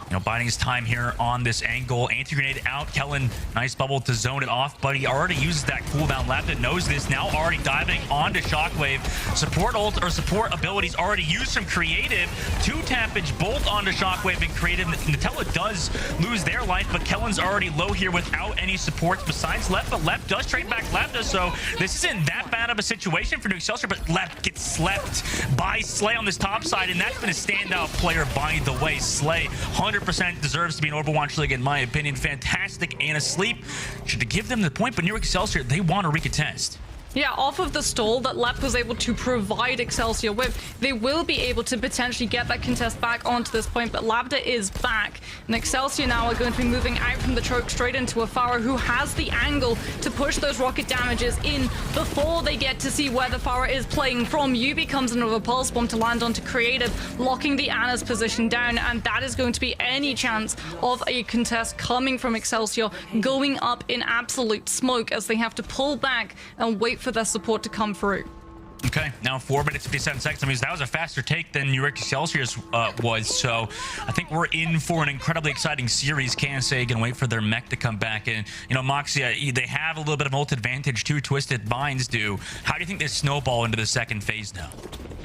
you know, biding his time here on this angle. Anti-grenade out. Kellen, nice bubble to zone it off, but he already uses that cooldown. Labda knows this, now already diving onto Shockwave. Support ult or support abilities already used from Creative. 2-tappage bolt onto Shockwave and Creative. Nutella does lose their life, but Kellen's already low here without any supports besides Lep, but Lep does trade back Labda, so this isn't that bad of a situation for New Excelsior, but Lep gets slept by Slay on this top side, and that's been a standout player by the way. Slay 100% deserves to be an Overwatch League in my opinion. Fantastic and asleep. Should give them the point, but New Excelsior, they want to recontest. Yeah, off of the stall that Lep was able to provide Excelsior with, they will be able to potentially get that contest back onto this point, but Labda is back, and Excelsior now are going to be moving out from the choke straight into a Pharah who has the angle to push those rocket damages in before they get to see where the Pharah is playing from. Yubi comes in with a pulse bomb to land onto Creative, locking the Ana's position down, and that is going to be any chance of a contest coming from Excelsior going up in absolute smoke as they have to pull back and wait for their support to come through. Okay, now 4 minutes 57 seconds. I mean, that was a faster take than York Excelsior's was, so I think we're in for an incredibly exciting series. KSA can wait for their mech to come back, and you know, Moxia, they have a little bit of ult advantage too. Twisted Minds do. How do you think they snowball into the second phase now?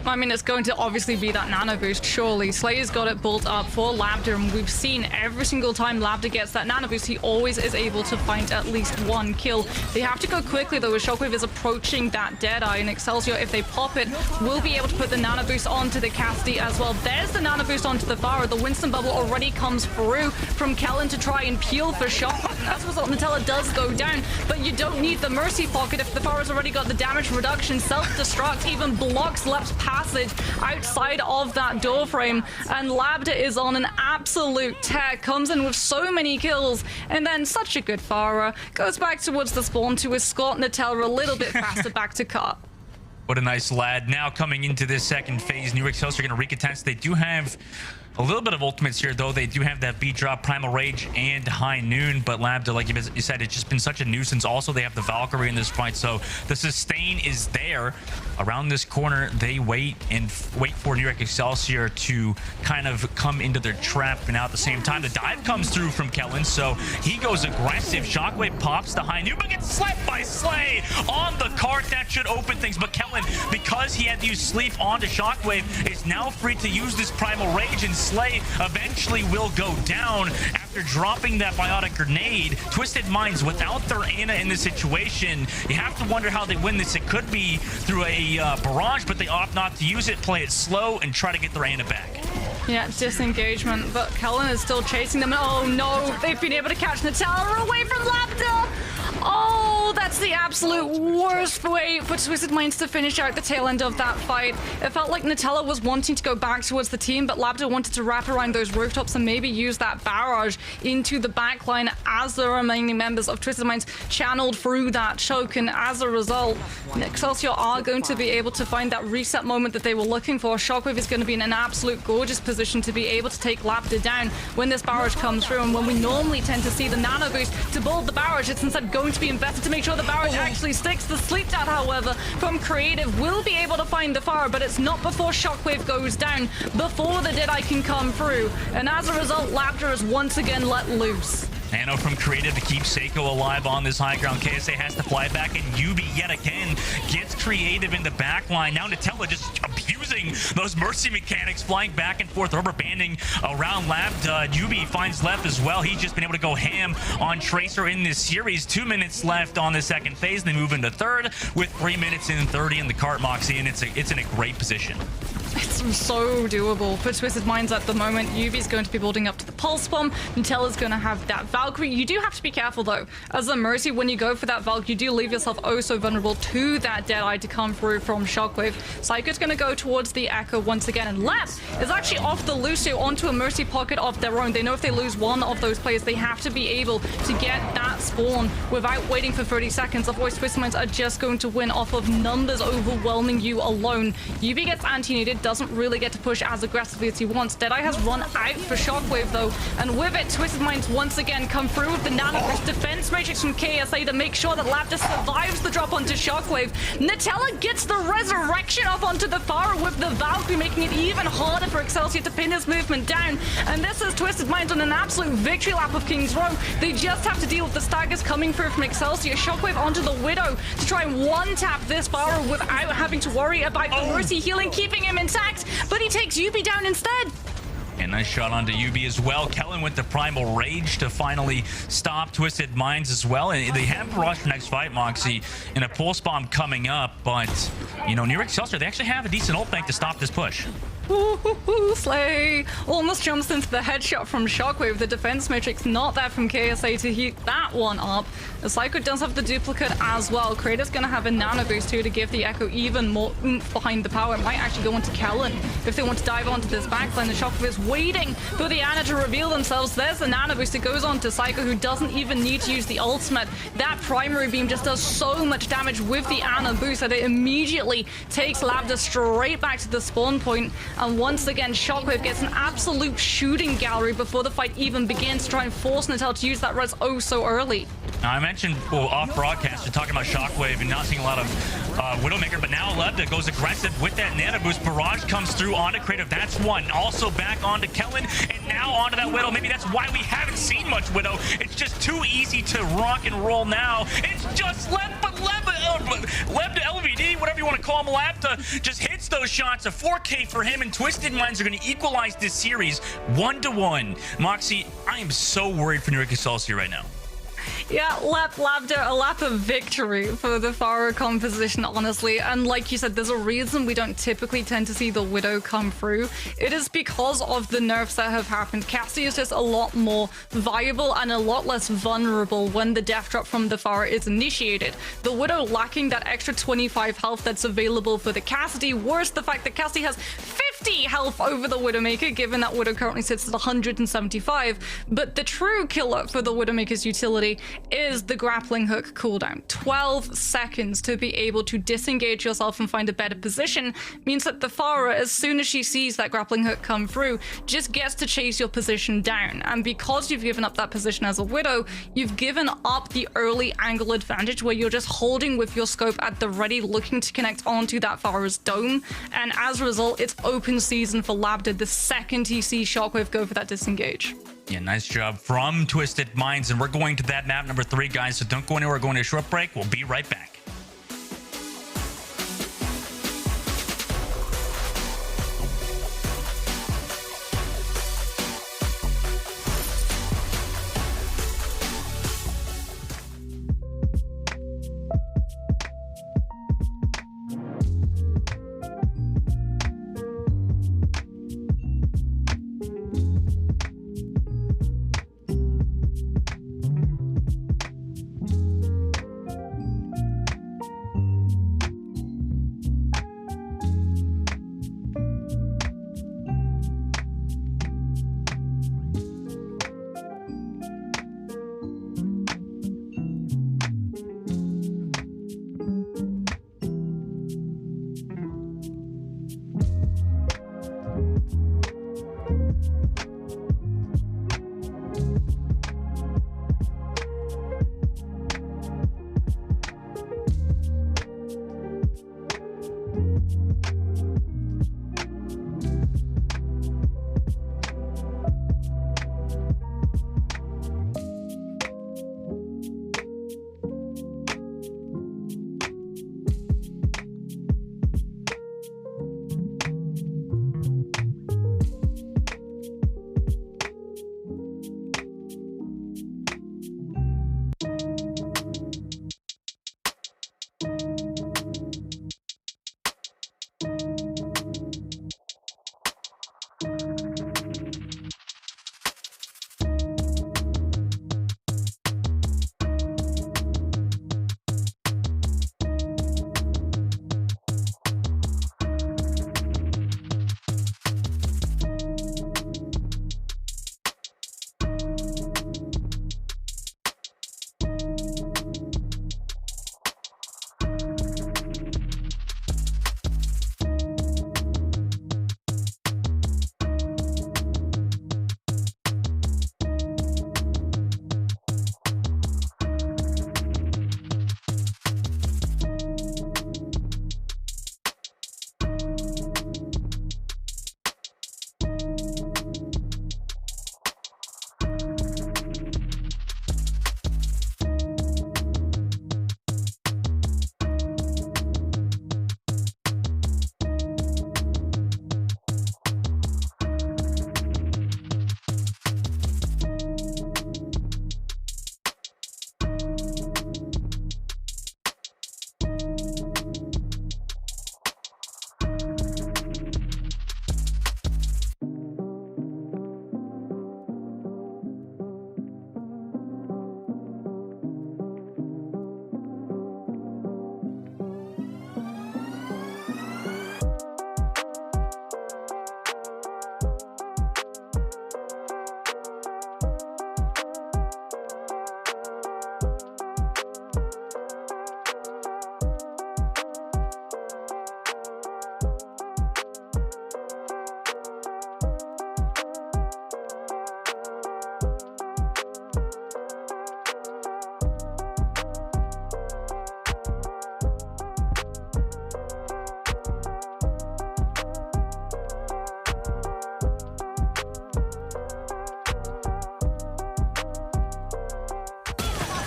I mean, it's going to obviously be that nano boost, surely. Slayer's got it built up for Labda, and we've seen every single time Labda gets that nano boost, he always is able to find at least one kill. They have to go quickly, though, as Shockwave is approaching that Deadeye, and Excelsior, if they pop it, will be able to put the nano boost onto the Cassidy as well. There's the nano boost onto the Pharah. The Winston bubble already comes through from Kellen to try and peel for Shockwave, and as a result, Nutella does go down, but you don't need the Mercy Pocket if the Pharah's already got the damage reduction. Self-destruct even blocks Lep's passage outside of that door frame, and Labda is on an absolute tear, comes in with so many kills, and then such a good Farah goes back towards the spawn to escort Nutella a little bit faster back to cut. What a nice lad. Now coming into this second phase, York Excelsior are going to recontest. They do have a little bit of ultimates here, though. They do have that beat drop, Primal Rage, and High Noon. But Labda, like you said, it's just been such a nuisance. Also, they have the Valkyrie in this fight, so the sustain is there. Around this corner, they wait for York Excelsior to kind of come into their trap. And now at the same time, the dive comes through from Kellen, so he goes aggressive. Shockwave pops the High Noon, but gets slapped by Slay on the cart. That should open things, but Kellen, because he had to use Sleep onto Shockwave, is now free to use this Primal Rage, and Slay eventually will go down after dropping that biotic grenade. Twisted Minds without their Ana in this situation, you have to wonder how they win this. It could be through a barrage, but they opt not to use it, play it slow, and try to get their Ana back. Yeah, disengagement, but Kellen is still chasing them. Oh no, they've been able to catch Nutella away from Labda. Oh, that's the absolute worst way for Twisted Minds to finish out the tail end of that fight. It felt like Nutella was wanting to go back towards the team, but Labda wanted to wrap around those rooftops and maybe use that barrage into the backline as the remaining members of Twisted Minds channeled through that choke, and as a result, Excelsior are going to be able to find that reset moment that they were looking for. Shockwave is going to be in an absolute gorgeous position to be able to take Labda down when this barrage comes through, and when we normally tend to see the nano boost to build the barrage, it's instead going to be invested to make sure the barrage actually sticks. The sleep dart, however, from Creative will be able to find the fire, but it's not before Shockwave goes down, before the Deadeye can come through, and as a result, Labda is once again let loose. Nano from Creative to keep Seiko alive on this high ground. KSA has to fly back, and Yubi yet again gets Creative in the back line. Now Nutella just abusing those Mercy mechanics, flying back and forth, rubber banding around Labda. Yubi finds left as well. He's just been able to go ham on Tracer in this series. 2 minutes left on the second phase. They move into third with 3 minutes and 30 in the cart, Moxie, and it's in a great position. It's so doable for Twisted Minds at the moment. Yubi's going to be building up to the Pulse Bomb. Nutella's going to have that Valkyrie. You do have to be careful, though. As a Mercy, when you go for that Valk, you do leave yourself oh so vulnerable to that Deadeye to come through from Shockwave. Psycho's going to go towards the Echo once again, and Lap is actually off the Lucio onto a Mercy pocket of their own. They know if they lose one of those players, they have to be able to get that spawn without waiting for 30 seconds. Otherwise, Twisted Minds are just going to win off of numbers overwhelming you alone. Yubi gets anti-needed, doesn't really get to push as aggressively as he wants. Deadeye has run out for Shockwave, though, and with it, Twisted Minds once again come through with the nano burst defense matrix from KSA to make sure that Labda survives the drop onto Shockwave. Nutella gets the resurrection up onto the Farah with the Valkyrie, making it even harder for Excelsior to pin his movement down, and this is Twisted Minds on an absolute victory lap of King's Row. They just have to deal with the staggers coming through from Excelsior. Shockwave onto the Widow to try and one-tap this Farah without having to worry about the Mercy healing, keeping him intact, but he takes Yubi down instead. And nice shot onto Yubi as well. Kellen with the Primal Rage to finally stop Twisted Minds as well. And they have barrage for next fight, Moxie, and a Pulse Bomb coming up. But, you know, York Excelsior, they actually have a decent ult bank to stop this push. Slay almost jumps into the headshot from Shockwave. The defense matrix not there from KSA to heat that one up. The Psycho does have the duplicate as well. Creative's going to have a nano boost too to give the Echo even more oomph behind the power. It might actually go into Kellen if they want to dive onto this backline. The Shockwave is waiting for the Ana to reveal themselves. There's the nano boost. It goes on to Psycho, who doesn't even need to use the ultimate. That primary beam just does so much damage with the Ana boost that it immediately takes Labda straight back to the spawn point. And once again, Shockwave gets an absolute shooting gallery before the fight even begins to try and force Nutella to use that res oh so early. Now, I mentioned off broadcast, you're talking about Shockwave and not seeing a lot of Widowmaker, but now Lebda goes aggressive with that nano boost. Barrage comes through onto Creative. That's one. Also back onto Kellen, and now onto that Widow. Maybe that's why we haven't seen much Widow. It's just too easy to rock and roll now. It's just Lebda LVD, whatever you want to call him. Labda just hits those shots. A 4K for him, and Twisted Minds are going to equalize this series 1-1. Moxie, I am so worried for York Excelsior right now. Yeah, Labda, a lap of victory for the Pharah composition, honestly. And like you said, there's a reason we don't typically tend to see the Widow come through. It is because of the nerfs that have happened. Cassie is just a lot more viable and a lot less vulnerable when the death drop from the Pharah is initiated. The Widow lacking that extra 25 health that's available for the Cassidy. Worse, the fact that Cassie has 50 health over the Widowmaker, given that Widow currently sits at 175. But the true killer for the Widowmaker's utility is the grappling hook cooldown. 12 seconds to be able to disengage yourself and find a better position means that the Pharah, as soon as she sees that grappling hook come through, just gets to chase your position down. And because you've given up that position as a Widow, you've given up the early angle advantage where you're just holding with your scope at the ready, looking to connect onto that Pharah's dome. And as a result, it's open season for Labda the second he sees Shockwave go for that disengage. Yeah, nice job from Twisted Minds. And we're going to that map number 3, guys. So don't go anywhere. We're going to a short break. We'll be right back.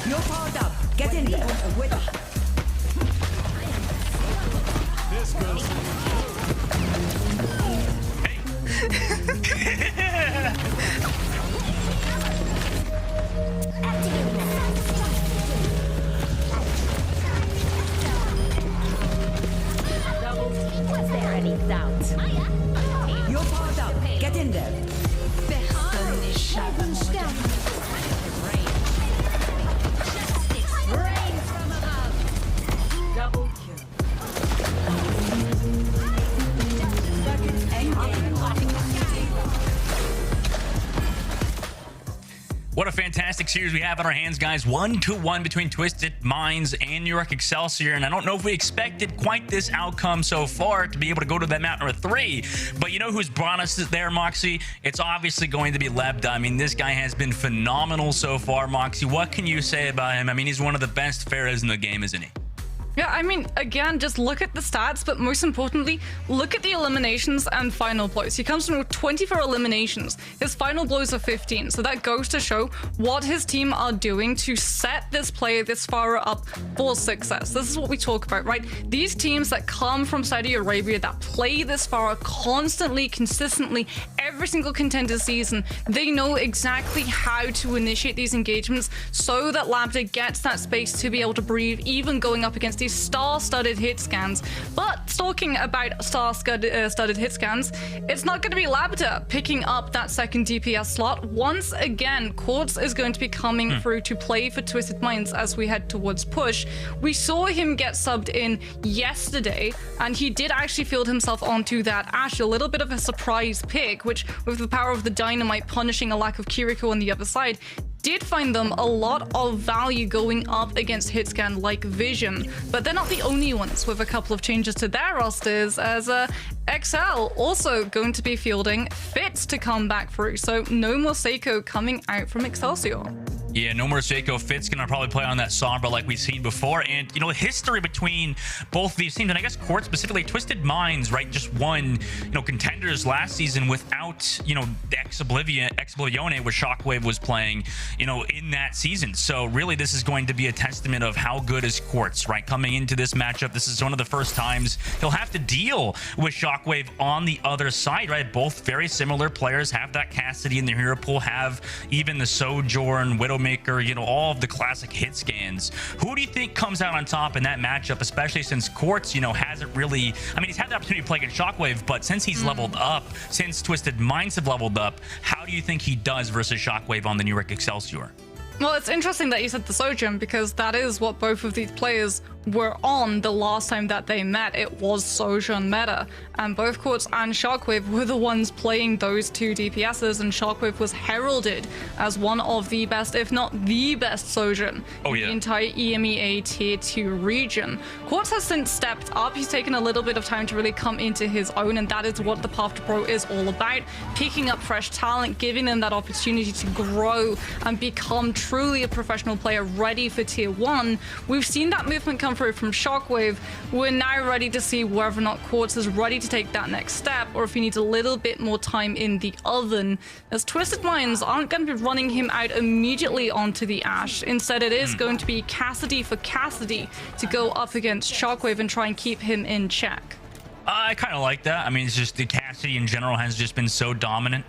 You're powered up. Get in there. Wait. This goes. Hey. You're powered up. Get in there. Double kill. What a fantastic series we have on our hands, guys. 1-1 between Twisted Minds and York Excelsior. And I don't know if we expected quite this outcome so far to be able to go to that map number 3. But you know who's brought us there, Moxie? It's obviously going to be Lebda. I mean, this guy has been phenomenal so far, Moxie. What can you say about him? I mean, he's one of the best Pharaohs in the game, isn't he? Yeah, I mean, again, just look at the stats, but most importantly, look at the eliminations and final blows. He comes in with 24 eliminations. His final blows are 15, so that goes to show what his team are doing to set this player, this Pharaoh, up for success. This is what we talk about, right? These teams that come from Saudi Arabia that play this Pharaoh constantly, consistently, every single contender season, they know exactly how to initiate these engagements so that Lambda gets that space to be able to breathe, even going up against these star-studded hit scans. But talking about star-studded hit scans, it's not going to be Lambda picking up that second DPS slot. Once again, Quartz is going to be coming through to play for Twisted Minds as we head towards push. We saw him get subbed in yesterday, and he did actually field himself onto that Ashe, a little bit of a surprise pick, which with the power of the dynamite punishing a lack of Kiriko on the other side, did find them a lot of value going up against hitscan like Vision. But they're not the only ones, with a couple of changes to their rosters, as XL also going to be fielding Fitz to come back through. So no more Seiko coming out from Excelsior. Yeah, no more Seiko. Fitz gonna probably play on that Sombra like we've seen before. And, you know, the history between both of these teams, and I guess Quartz specifically, Twisted Minds, right, just won, you know, contenders last season without, you know, the Exoblivione, where Shockwave was playing, you know, in that season. So really, this is going to be a testament of how good is Quartz, right? Coming into this matchup, this is one of the first times he'll have to deal with Shockwave on the other side, right? Both very similar players, have that Cassidy in the hero pool, have even the Sojourn, Widowmaker, you know, all of the classic hit scans. Who do you think comes out on top in that matchup, especially since Quartz, you know, hasn't really, I mean, he's had the opportunity to play against Shockwave, but since he's leveled up, since Twisted Minds have leveled up, how do you think he does versus Shockwave on the York Excelsior? Well, it's interesting that you said the Sojourn, because that is what both of these players were on the last time that they met. It was Sojourn meta, and both Quartz and Shockwave were the ones playing those two DPSs, and Shockwave was heralded as one of the best, if not the best Sojourn in the entire EMEA Tier 2 region. Quartz has since stepped up. He's taken a little bit of time to really come into his own, and that is what the Path to Pro is all about. Picking up fresh talent, giving them that opportunity to grow and become truly a professional player ready for Tier 1. We've seen that movement come through from Shockwave. We're now ready to see whether or not Quartz is ready to take that next step, or if he needs a little bit more time in the oven, as Twisted Minds aren't going to be running him out immediately onto the Ashe. Instead, it is going to be Cassidy for Cassidy to go up against Shockwave and try and keep him in check. I kind of like that. I mean, it's just the Cassidy in general has just been so dominant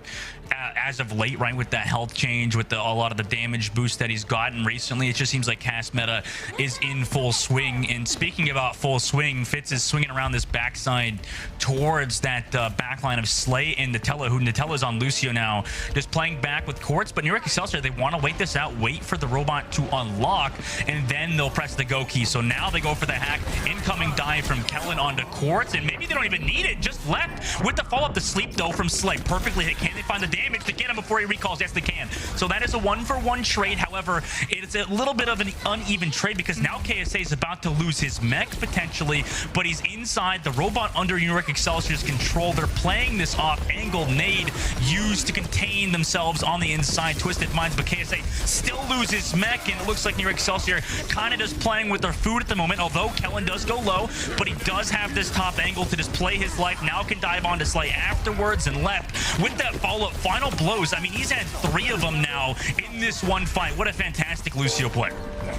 as of late, right? With that health change, with a lot of the damage boost that he's gotten recently, it just seems like Cass meta is in full swing. And speaking about full swing, Fitz is swinging around this backside towards that backline of Slay and Nutella, who Nutella's on Lucio now, just playing back with Quartz. But New York Excelsior, they want to wait this out, wait for the robot to unlock, and then they'll press the go key. So now they go for the hack, incoming dive from Kellen onto Quartz, and maybe they don't even need it, just left with the follow-up to sleep though from Slay. Perfectly hit. Can they find the damage to get him before he recalls? Yes, they can. So that is a 1-for-1 trade. However, it's a little bit of an uneven trade because now KSA is about to lose his mech potentially, but he's inside the robot under New York Excelsior's control. They're playing this off-angle nade used to contain themselves on the inside. Twisted Minds, but KSA still loses mech, and it looks like New York Excelsior kind of just playing with their food at the moment, although Kellen does go low, but he does have this top angle to just play his life. Now can dive onto Slay afterwards, and left with that follow-up final blows. I mean, he's had 3 of them now in this one fight. What a fantastic Lucio play.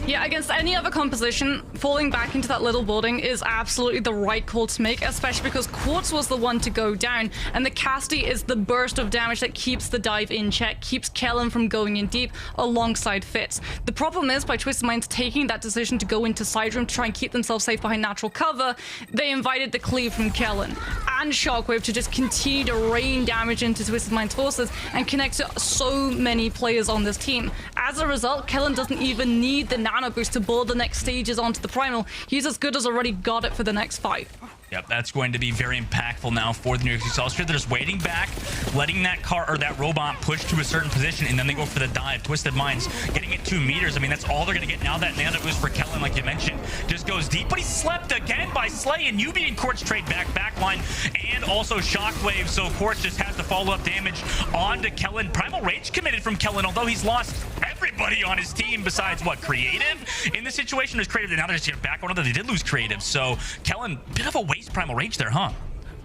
Yeah, against any other composition, falling back into that little building is absolutely the right call to make, especially because Quartz was the one to go down, and the Casty is the burst of damage that keeps the dive in check, keeps Kellen from going in deep alongside Fitz. The problem is, by Twisted Minds taking that decision to go into side room to try and keep themselves safe behind natural cover, they invited the cleave from Kellen and Shockwave to just continue to rain damage into Twisted Minds forces and connect to so many players on this team. As a result, Kellen doesn't even need the nano boost to build the next stages onto the primal. He's as good as already got it for the next fight. Yep, that's going to be very impactful now for the New York Excelsior. They're just waiting back, letting that car or that robot push to a certain position, and then they go for the dive. Twisted Minds getting it 2 meters. I mean, that's all they're going to get now. That nano boost for Kellen, like you mentioned, just goes deep. But he slept again by Slay, and UB and Quartz trade backline, and also Shockwave. So Quartz just has the follow-up damage onto Kellen. Primal Rage committed from Kellen, although he's lost everybody on his team besides, what, Creative? In this situation, there's Creative, and now they're just back on. They did lose Creative, so Kellen, bit of a waste Primal Rage there, huh?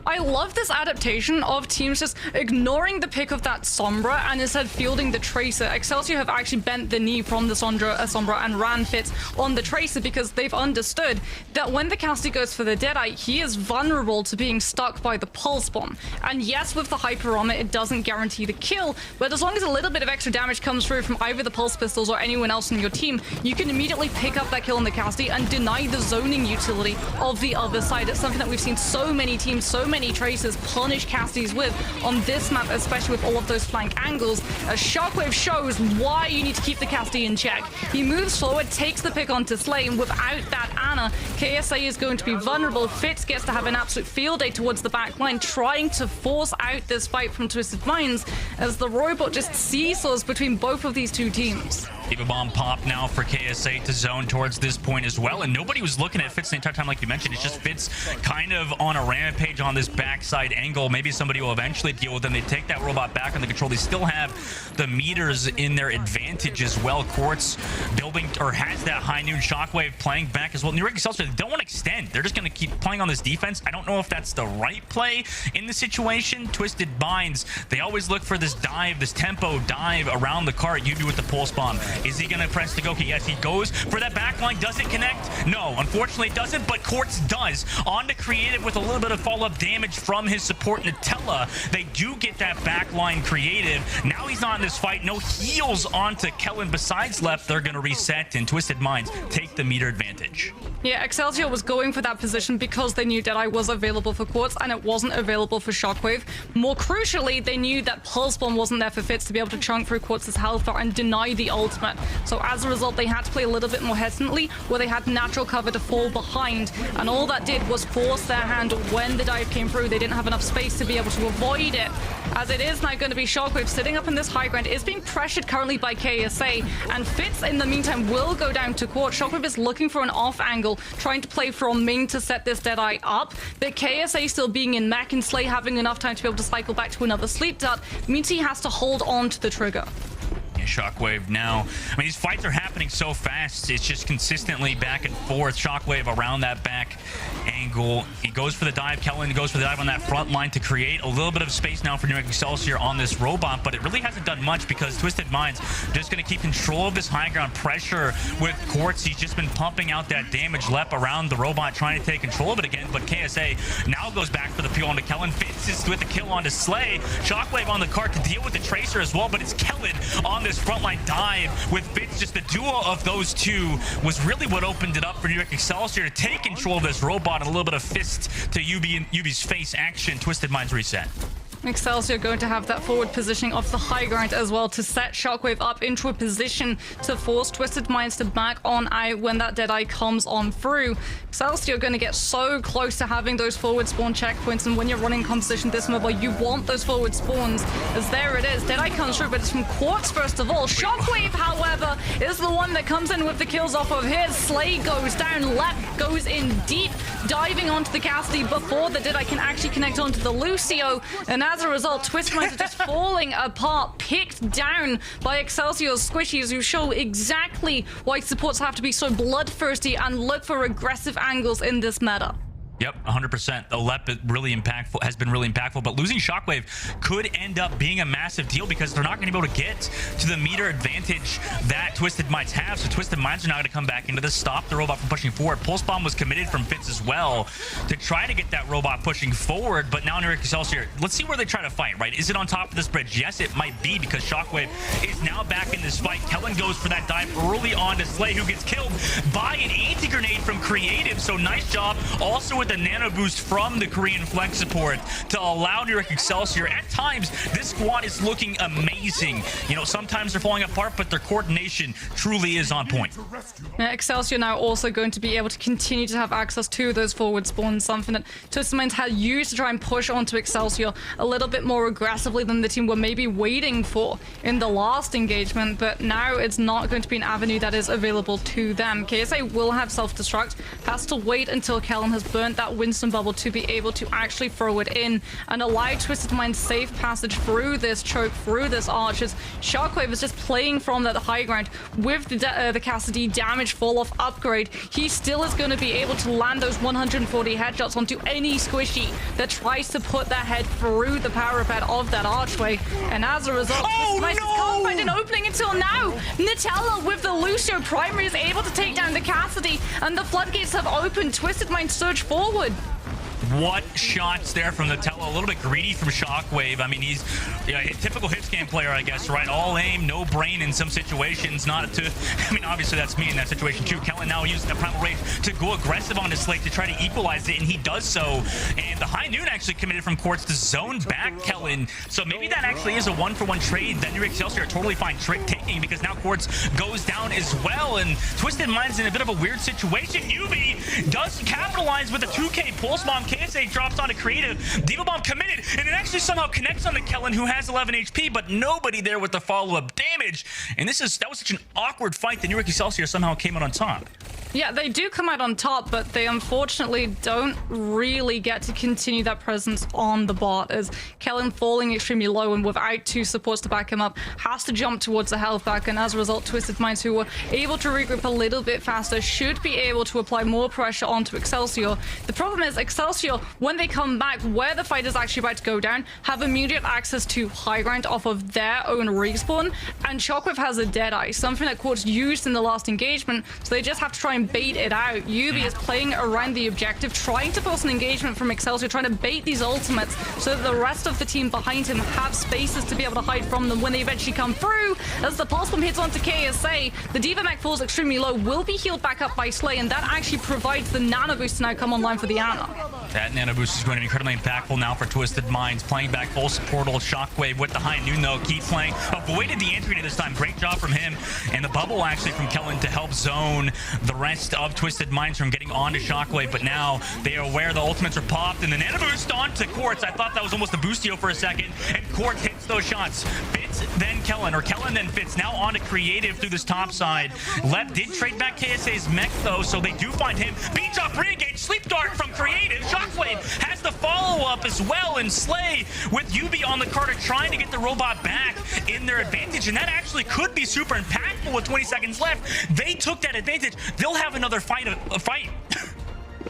I love this adaptation of teams just ignoring the pick of that Sombra and instead fielding the Tracer. Excelsior have actually bent the knee from the Sombra and ran Fitz on the Tracer because they've understood that when the Casty goes for the Deadeye, he is vulnerable to being stuck by the Pulse Bomb. And yes, with the Hyper Armor, it doesn't guarantee the kill, but as long as a little bit of extra damage comes through from either the Pulse Pistols or anyone else in your team, you can immediately pick up that kill on the Casty and deny the zoning utility of the other side. It's something that we've seen so many teams, so many Tracers punish Casties with on this map, especially with all of those flank angles, as Shockwave shows why you need to keep the Casty in check. He moves forward, takes the pick onto Slay, and without that Ana, KSA is going to be vulnerable. Fitz gets to have an absolute field day towards the back line, trying to force out this fight from Twisted Minds, as the robot just seesaws between both of these two teams. Diva Bomb pop now for KSA to zone towards this point as well, and nobody was looking at Fitz the entire time like you mentioned. It's just Fitz kind of on a rampage on this backside angle. Maybe somebody will eventually deal with them. They take that robot back on the control. They still have the meters in their advantage as well. Quartz building, or has that high noon. Shockwave playing back as well. New York Excelsior, they don't want to extend. They're just going to keep playing on this defense. I don't know if that's the right play in the situation. Twisted Minds, they always look for this dive, this tempo dive around the cart. UB with the pulse bomb. Is he going to press the Goki? Yes, he goes for that backline. Does it connect? No, unfortunately it doesn't, but Quartz does. On to Creative with a little bit of follow-up damage from his support Nutella. They do get that backline Creative. Now he's not in this fight. No heals onto Kellen besides left. They're going to reset, and Twisted Minds take the meter advantage. Yeah, Excelsior was going for that position because they knew Deadeye was available for Quartz and it wasn't available for Shockwave. More crucially, they knew that Pulse Bomb wasn't there for Fitz to be able to chunk through Quartz's health bar and deny the ultimate. So as a result, they had to play a little bit more hesitantly, where they had natural cover to fall behind, and all that did was force their hand when the dive came through. They didn't have enough space to be able to avoid it. As it is now going to be Shockwave sitting up in this high ground, is being pressured currently by KSA, and Fitz in the meantime will go down to Quartz. Shockwave is looking for an off angle, trying to play from main to set this Deadeye up, but KSA still being in mech and Slay having enough time to be able to cycle back to another sleep dart means he has to hold on to the trigger. Shockwave now. I mean, these fights are happening so fast. It's just consistently back and forth. Shockwave around that back angle. He goes for the dive. Kellen goes for the dive on that front line to create a little bit of space now for New York Excelsior on this robot, but it really hasn't done much because Twisted Minds just going to keep control of this high ground pressure with Quartz. He's just been pumping out that damage left around the robot, trying to take control of it again, but KSA now goes back for the peel onto Kellen. Fitz is with the kill onto Slay. Shockwave on the cart to deal with the Tracer as well, but it's Kellen on this frontline dive with Fitz. Just the duo of those two was really what opened it up for New York Excelsior to take control of this robot, and a little bit of fist to UB's face action. Twisted Minds reset. Excelsior going to have that forward positioning of the high ground as well to set Shockwave up into a position to force Twisted Minds to back on out when that Deadeye comes on through. Excelsior going to get so close to having those forward spawn checkpoints, and when you're running composition this mobile, you want those forward spawns, as there it is. Deadeye comes through, but it's from Quartz first of all. Shockwave, however, is the one that comes in with the kills off of his. Slay goes down, left goes in deep, diving onto the Casty before the Deadeye can actually connect onto the Lucio, and as a result, Twisted Minds are just falling apart, picked down by Excelsior's squishies, who show exactly why supports have to be so bloodthirsty and look for aggressive angles in this meta. Yep, 100%. The LEP is really impactful, has been really impactful, but losing Shockwave could end up being a massive deal because they're not going to be able to get to the meter advantage that Twisted Minds have. So Twisted Minds are not going to come back into this, stop the robot from pushing forward. Pulse Bomb was committed from Fitz as well to try to get that robot pushing forward, but now York Excelsior, let's see where they try to fight, right? Is it on top of this bridge? Yes, it might be because Shockwave is now back in this fight. Kellen goes for that dive early on to Slay, who gets killed by an anti-grenade from Creative. So nice job also with the nano boost from the Korean flex support to allow York Excelsior. At times, this squad is looking amazing. You know, sometimes they're falling apart, but their coordination truly is on point. Excelsior now also going to be able to continue to have access to those forward spawns, something that Twisted Minds had used to try and push onto Excelsior a little bit more aggressively than the team were maybe waiting for in the last engagement, but now it's not going to be an avenue that is available to them. KSA will have self-destruct, has to wait until Kellen has burnt that Winston bubble to be able to actually throw it in and allow Twisted Minds safe passage through this choke, through this arch, as Shockwave is just playing from that high ground with the Cassidy damage fall-off upgrade. He still is going to be able to land those 140 headshots onto any squishy that tries to put their head through the parapet of that archway, and as a result, Twisted Minds can't find an opening until now. Nutella with the Lucio primary is able to take down the Cassidy, and the floodgates have opened. Twisted Minds surge forward. What shots there from Nutella. A little bit greedy from Shockwave. I mean, he's a typical hit scan player, I guess, right? All aim, no brain in some situations. Not to, I mean, obviously that's me in that situation too. Kellen now using the Primal Rage to go aggressive on his Slate to try to equalize it, and he does so. And the High Noon actually committed from Quartz to zone back Kellen. So maybe that actually is a one-for-one trade. Then York Excelsior are totally fine trick taking because now Quartz goes down as well, and Twisted Minds in a bit of a weird situation. UV does capitalize with a 2K Pulse Bomb. KSA drops onto Creative. Diva Bomb committed, and it actually somehow connects on the Kellen, who has 11 HP, but nobody there with the follow-up damage. And that was such an awkward fight that York Excelsior somehow came out on top. Yeah, they do come out on top, but they unfortunately don't really get to continue that presence on the bot, as Kellen falling extremely low and without two supports to back him up has to jump towards the health back, and as a result, Twisted Minds, who were able to regroup a little bit faster, should be able to apply more pressure onto Excelsior. The problem is Excelsior, when they come back where the fight is actually about to go down, have immediate access to high ground off of their own respawn, and Shockwave has a Deadeye, something that Quartz used in the last engagement, so they just have to try and bait it out. Yubi is playing around the objective, trying to force an engagement from Excelsior, trying to bait these ultimates so that the rest of the team behind him have spaces to be able to hide from them when they eventually come through. As the Pulse Bomb hits onto KSA, the Diva Mech falls extremely low, will be healed back up by Slay, and that actually provides the Nano Boost to now come online for the Ana. That Nano Boost is going to be incredibly impactful now for Twisted Minds. Playing back full supportal. Shockwave with the High Noon, though, keep playing. Avoided the entry this time. Great job from him. And the bubble actually from Kellen to help zone the rest of Twisted Minds from getting onto Shockwave. But now they are aware the ultimates are popped. And the Nano Boost onto Quartz. I thought that was almost a boostio for a second. And Quartz hits those shots. Fitz, then Kellen. Or Kellen, then Fitz. Now onto Creative through this top side. Lep did trade back KSA's mech, though, so they do find him. Beat drop, re-engage, sleep dart from Creative. Shockwave has the follow-up as well, and Slay with Yubi on the Carter trying to get the robot back in their advantage, and that actually could be super impactful with 20 seconds left. They took that advantage. They'll have another fight.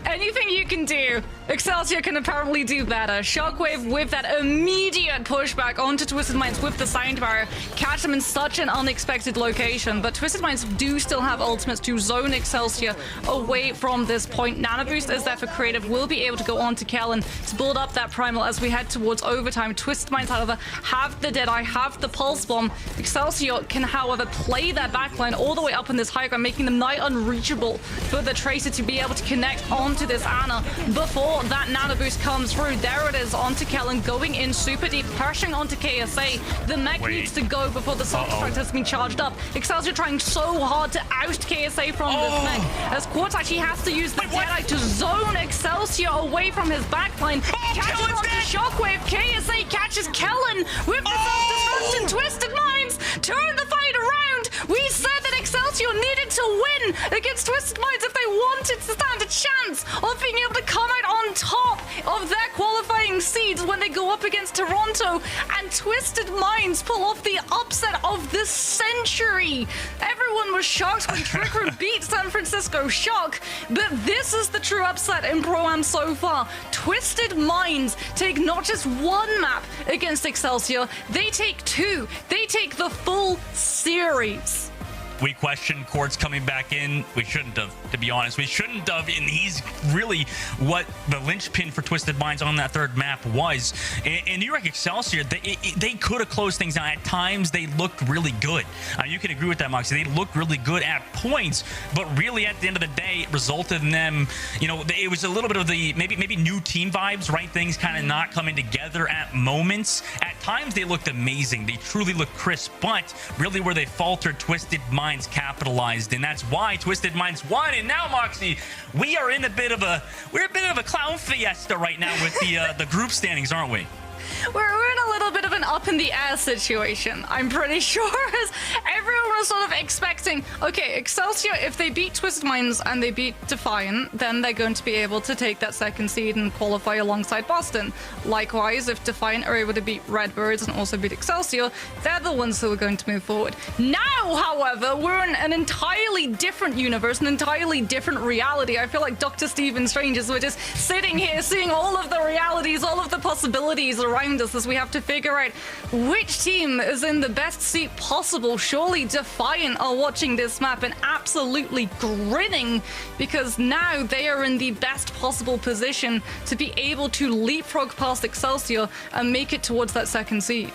Anything you can do, Excelsior can apparently do better. Shockwave with that immediate pushback onto Twisted Minds with the sound barrier, catch them in such an unexpected location, but Twisted Minds do still have ultimates to zone Excelsior away from this point. Nano Boost is there for Creative, will be able to go on to Kellen to build up that primal as we head towards overtime. Twisted Minds, however, have the Deadeye, have the Pulse Bomb. Excelsior can, however, play their backline all the way up in this high ground, making them nigh unreachable for the Tracer to be able to connect onto this Ana before that Nano Boost comes through. There it is onto Kellen, going in super deep, pushing onto KSA. The mech needs to go before the self-destruct has been charged up. Excelsior trying so hard to oust KSA from this mech, as Quartz actually has to use the Deadeye to zone Excelsior away from his backline. Catches onto Shockwave, KSA catches Kellen with the self-destruct, and Twisted Minds turn the fight around. We said that Excelsior needed to win against Twisted Minds if they wanted to stand a chance of being able to come out on top of their qualifying second seeds when they go up against Toronto, and Twisted Minds pull off the upset of the century. Everyone was shocked when Trickery beat San Francisco Shock, but this is the true upset in Pro-Am so far. Twisted Minds take not just one map against Excelsior, they take two. They take the full series. We questioned Quartz coming back in. We shouldn't have, to be honest. We shouldn't have, and he's really what the linchpin for Twisted Minds on that third map was. In New York Excelsior, they could have closed things down. At times, they looked really good. You can agree with that, Moxie. They looked really good at points, but really at the end of the day, it resulted in them, you know, it was a little bit of the maybe new team vibes, right? Things kind of not coming together at moments. At times, they looked amazing. They truly looked crisp, but really where they faltered, Twisted Minds capitalized, and that's why Twisted Minds won. And now, Moxie, we're in a bit of a clown fiesta right now with the group standings, aren't we? We're in a little bit of an up in the air situation, I'm pretty sure, as everyone was sort of expecting, okay, Excelsior, if they beat Twisted Minds and they beat Defiant, then they're going to be able to take that second seed and qualify alongside Boston. Likewise, if Defiant are able to beat Redbirds and also beat Excelsior, they're the ones who are going to move forward. Now, however, we're in an entirely different universe, an entirely different reality. I feel like Dr. Stephen Strange is we're just sitting here seeing all of the realities, all of the possibilities around us as we have to figure out which team is in the best seat possible. Surely Defiant are watching this map and absolutely grinning, because now they are in the best possible position to be able to leapfrog past Excelsior and make it towards that second seed.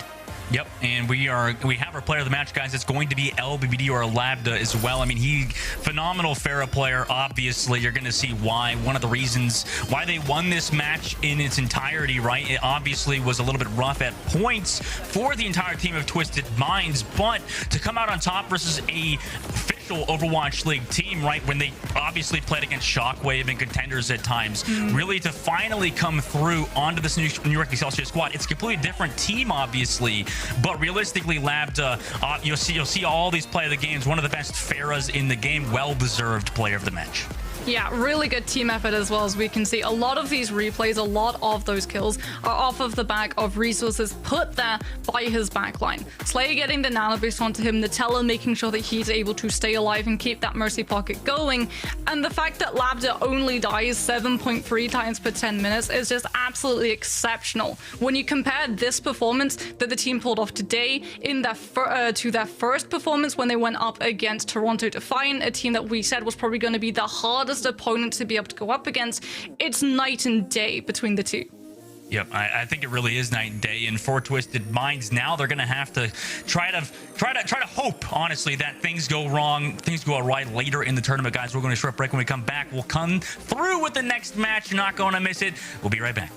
Yep, and we have our player of the match, guys. It's going to be LBBD or Labda as well. I mean, phenomenal Pharah player. Obviously, you're going to see why. One of the reasons why they won this match in its entirety, right? It obviously was a little bit rough at points for the entire team of Twisted Minds, but to come out on top versus a official Overwatch League team, right, when they obviously played against Shockwave and contenders at times, really to finally come through onto this New York Excelsior squad. It's a completely different team, obviously, but realistically, Labda, you'll see all these play of the games. One of the best Pharahs in the game, well-deserved player of the match. Yeah, really good team effort as well. As we can see, a lot of these replays, a lot of those kills are off of the back of resources put there by his backline. Slayer getting the nano boost onto him, Nutella making sure that he's able to stay alive and keep that Mercy Pocket going. And the fact that Labda only dies 7.3 times per 10 minutes is just absolutely exceptional. When you compare this performance that the team pulled off today in to their first performance when they went up against Toronto Defiant, a team that we said was probably going to be the hardest opponent to be able to go up against, it's night and day between the two. Yep, I think it really is night and day. And for Twisted Minds, now they're going to have to try to hope, honestly, that things go wrong, things go right later in the tournament, guys. We're going to short break. When we come back, we'll come through with the next match. You're not going to miss it. We'll be right back.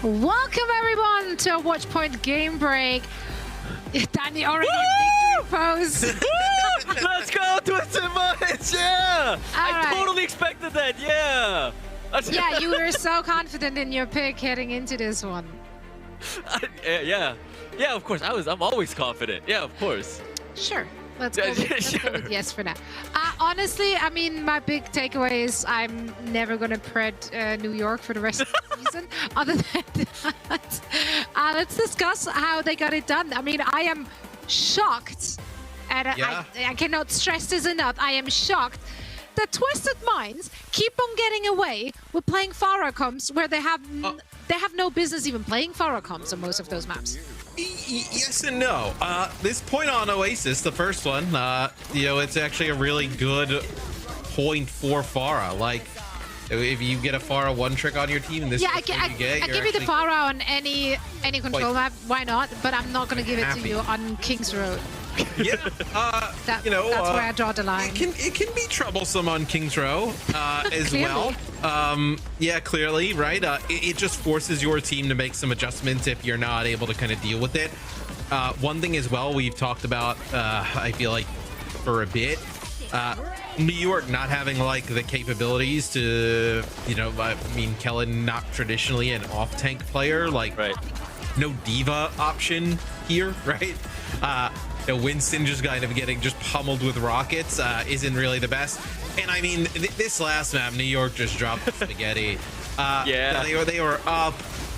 Welcome everyone to a Watch Point game break. Danny already a victory pose. Let's go, Twisted Minds! Yeah! I right. totally expected that, yeah! Yeah, you were so confident in your pick heading into this one. Yeah, of course. I'm always confident. Yeah, of course. Sure. Let's go with yes for now. Honestly, I mean, my big takeaway is I'm never going to pred New York for the rest of the season. Other than that, let's discuss how they got it done. I mean, I am shocked, and I cannot stress this enough. I am shocked that Twisted Minds keep on getting away with playing Farah comps where they have no business even playing Farah comps on most of those maps. Yes and no. This point on Oasis, the first one, it's actually a really good point for Farah. Like, if you get a Farah one trick on your team, and this I give you the Farah on any control map. Why not? But I'm not going to give it to you on King's Road. Yeah, that's where I draw the line. It can be troublesome on King's Row as well. Yeah, clearly, right? It just forces your team to make some adjustments if you're not able to kind of deal with it. One thing as well we've talked about, I feel like for a bit, New York not having like the capabilities to, I mean, Kellen not traditionally an off-tank player, like no diva option here, right? Winston just kind of getting pummeled with rockets isn't really the best. And I mean, this last map, New York just dropped the spaghetti. They were up.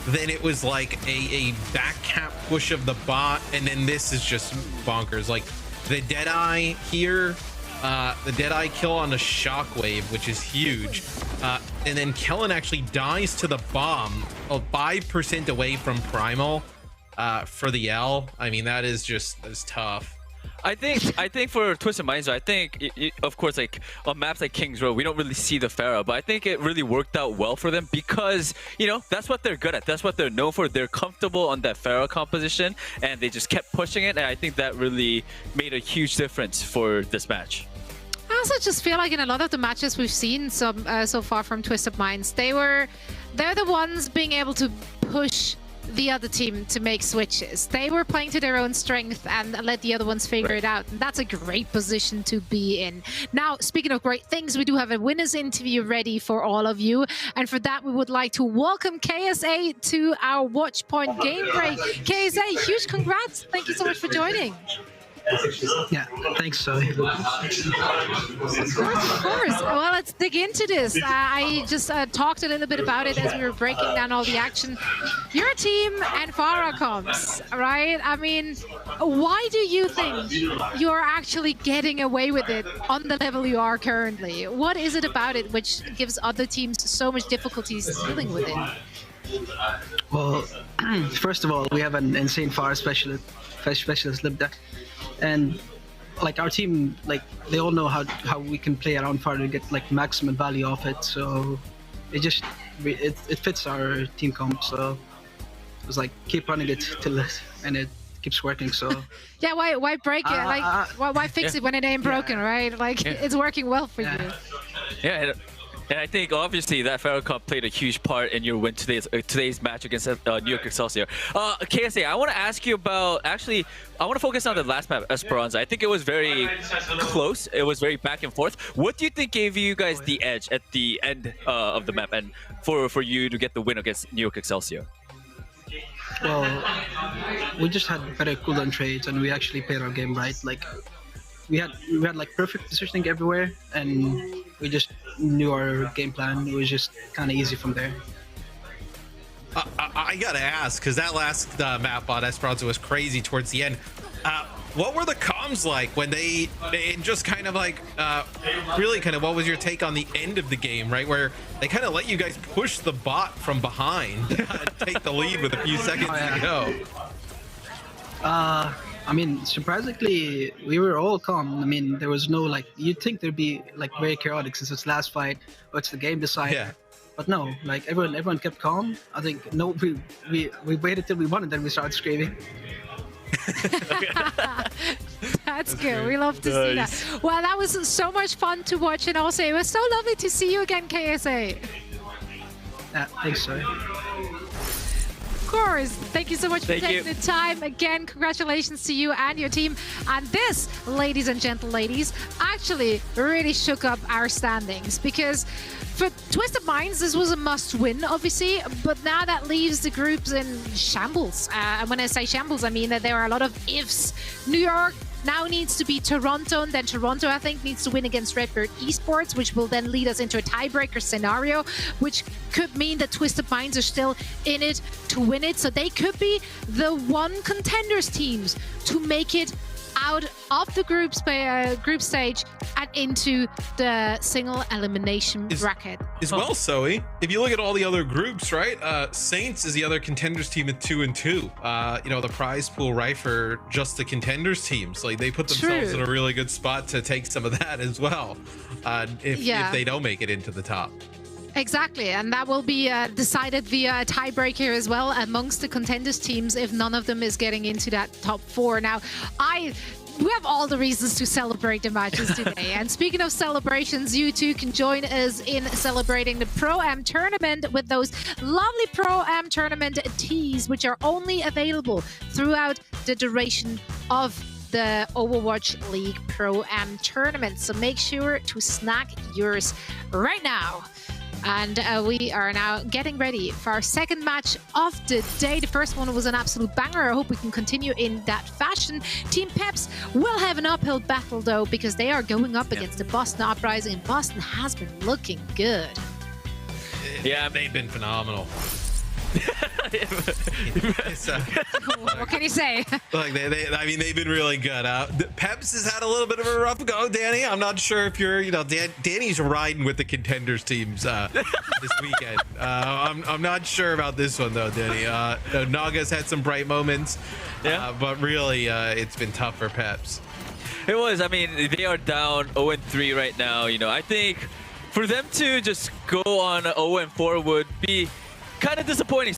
Then it was like a back cap push of the bot, and then this is just bonkers. Like the Deadeye here, the Deadeye kill on the Shockwave, which is huge. And then Kellen actually dies to the bomb, 5% away from Primal. For the L, I mean, that's tough. I think for Twisted Minds, I think of course, like on maps like King's Row, we don't really see the Pharah, but I think it really worked out well for them because that's what they're good at. That's what they're known for. They're comfortable on that Pharah composition, and they just kept pushing it. And I think that really made a huge difference for this match. I also just feel like in a lot of the matches we've seen so far from Twisted Minds, they're the ones being able to push the other team to make switches. They were playing to their own strength and let the other ones figure it out. And that's a great position to be in. Now, speaking of great things, we do have a winner's interview ready for all of you. And for that, we would like to welcome KSA to our Watch Point game break. KSA, huge congrats. Thank you so much for joining. Yeah, thanks, Zoe. Of course. Well, let's dig into this. I just talked a little bit about it as we were breaking down all the action. Your team and Farah comps, right? I mean, why do you think you're actually getting away with it on the level you are currently? What is it about it which gives other teams so much difficulties dealing with it? Well, first of all, we have an insane Farah specialist lib deck. And like our team, like they all know how we can play around Farah to get like maximum value off it. So it fits our team comp. So it was like keep running it till and it keeps working. So yeah, why break it? Like why fix it when it ain't broken, right? Like it's working well for you. Yeah. And I think obviously that Farah comp played a huge part in your win today's match against New York Excelsior. KSA, I want to ask you about, actually, I want to focus on the last map, Esperança. I think it was very close. It was very back and forth. What do you think gave you guys the edge at the end of the map and for you to get the win against New York Excelsior? Well, we just had better cooldown trades and we actually played our game right. Like we had like perfect positioning everywhere and we just knew our game plan. It was just kind of easy from there. I gotta ask, because that last map on Esperança was crazy towards the end. What were the comms like when they just kind of like really kind of, what was your take on the end of the game, right, where they kind of let you guys push the bot from behind and take the lead with a few seconds to go? I mean, surprisingly, we were all calm. I mean, there was no like, you'd think there'd be like very chaotic since it's last fight, or it's the game decided. Yeah. But no, like everyone kept calm. I think no, we waited till we won and then we started screaming. That's good. We love to see that. Well, that was so much fun to watch, and also it was so lovely to see you again, KSA. Thanks, sorry. course. Thank you so much for Thank taking you. the time. Again, congratulations to you and your team. And this, ladies and gentle-ladies, actually really shook up our standings because for Twisted Minds, this was a must-win, obviously, but now that leaves the groups in shambles. And when I say shambles, I mean that there are a lot of ifs. New York now needs to beat Toronto, and then Toronto, I think, needs to win against Redbird Esports, which will then lead us into a tiebreaker scenario, which could mean that Twisted Minds are still in it to win it. So they could be the one contenders teams to make it out of the group stage and into the single elimination bracket. As well, Zoe, if you look at all the other groups, right? Saints is the other contenders team at 2-2. You know, the prize pool, right, for just the contenders teams. Like they put themselves in a really good spot to take some of that as well. If they don't make it into the top. Exactly, and that will be decided via a tiebreaker as well amongst the contenders teams if none of them is getting into that top 4. Now, we have all the reasons to celebrate the matches today. And speaking of celebrations, you too can join us in celebrating the Pro-Am tournament with those lovely Pro-Am tournament tees, which are only available throughout the duration of the Overwatch League Pro-Am tournament. So make sure to snag yours right now. And we are now getting ready for our second match of the day. The first one was an absolute banger. I hope we can continue in that fashion. Team Peps will have an uphill battle, though, because they are going up against the Boston Uprising. Boston has been looking good. Yeah, they've been phenomenal. What can you say? Like I mean, they've been really good. Peps has had a little bit of a rough go, Danny. I'm not sure if you're, you know, Danny's riding with the contenders teams this weekend. I'm not sure about this one though, Danny. Naga's had some bright moments, but really, it's been tough for Peps. It was. I mean, they are down 0-3 right now. You know, I think for them to just go on 0-4 would be kind of disappointing.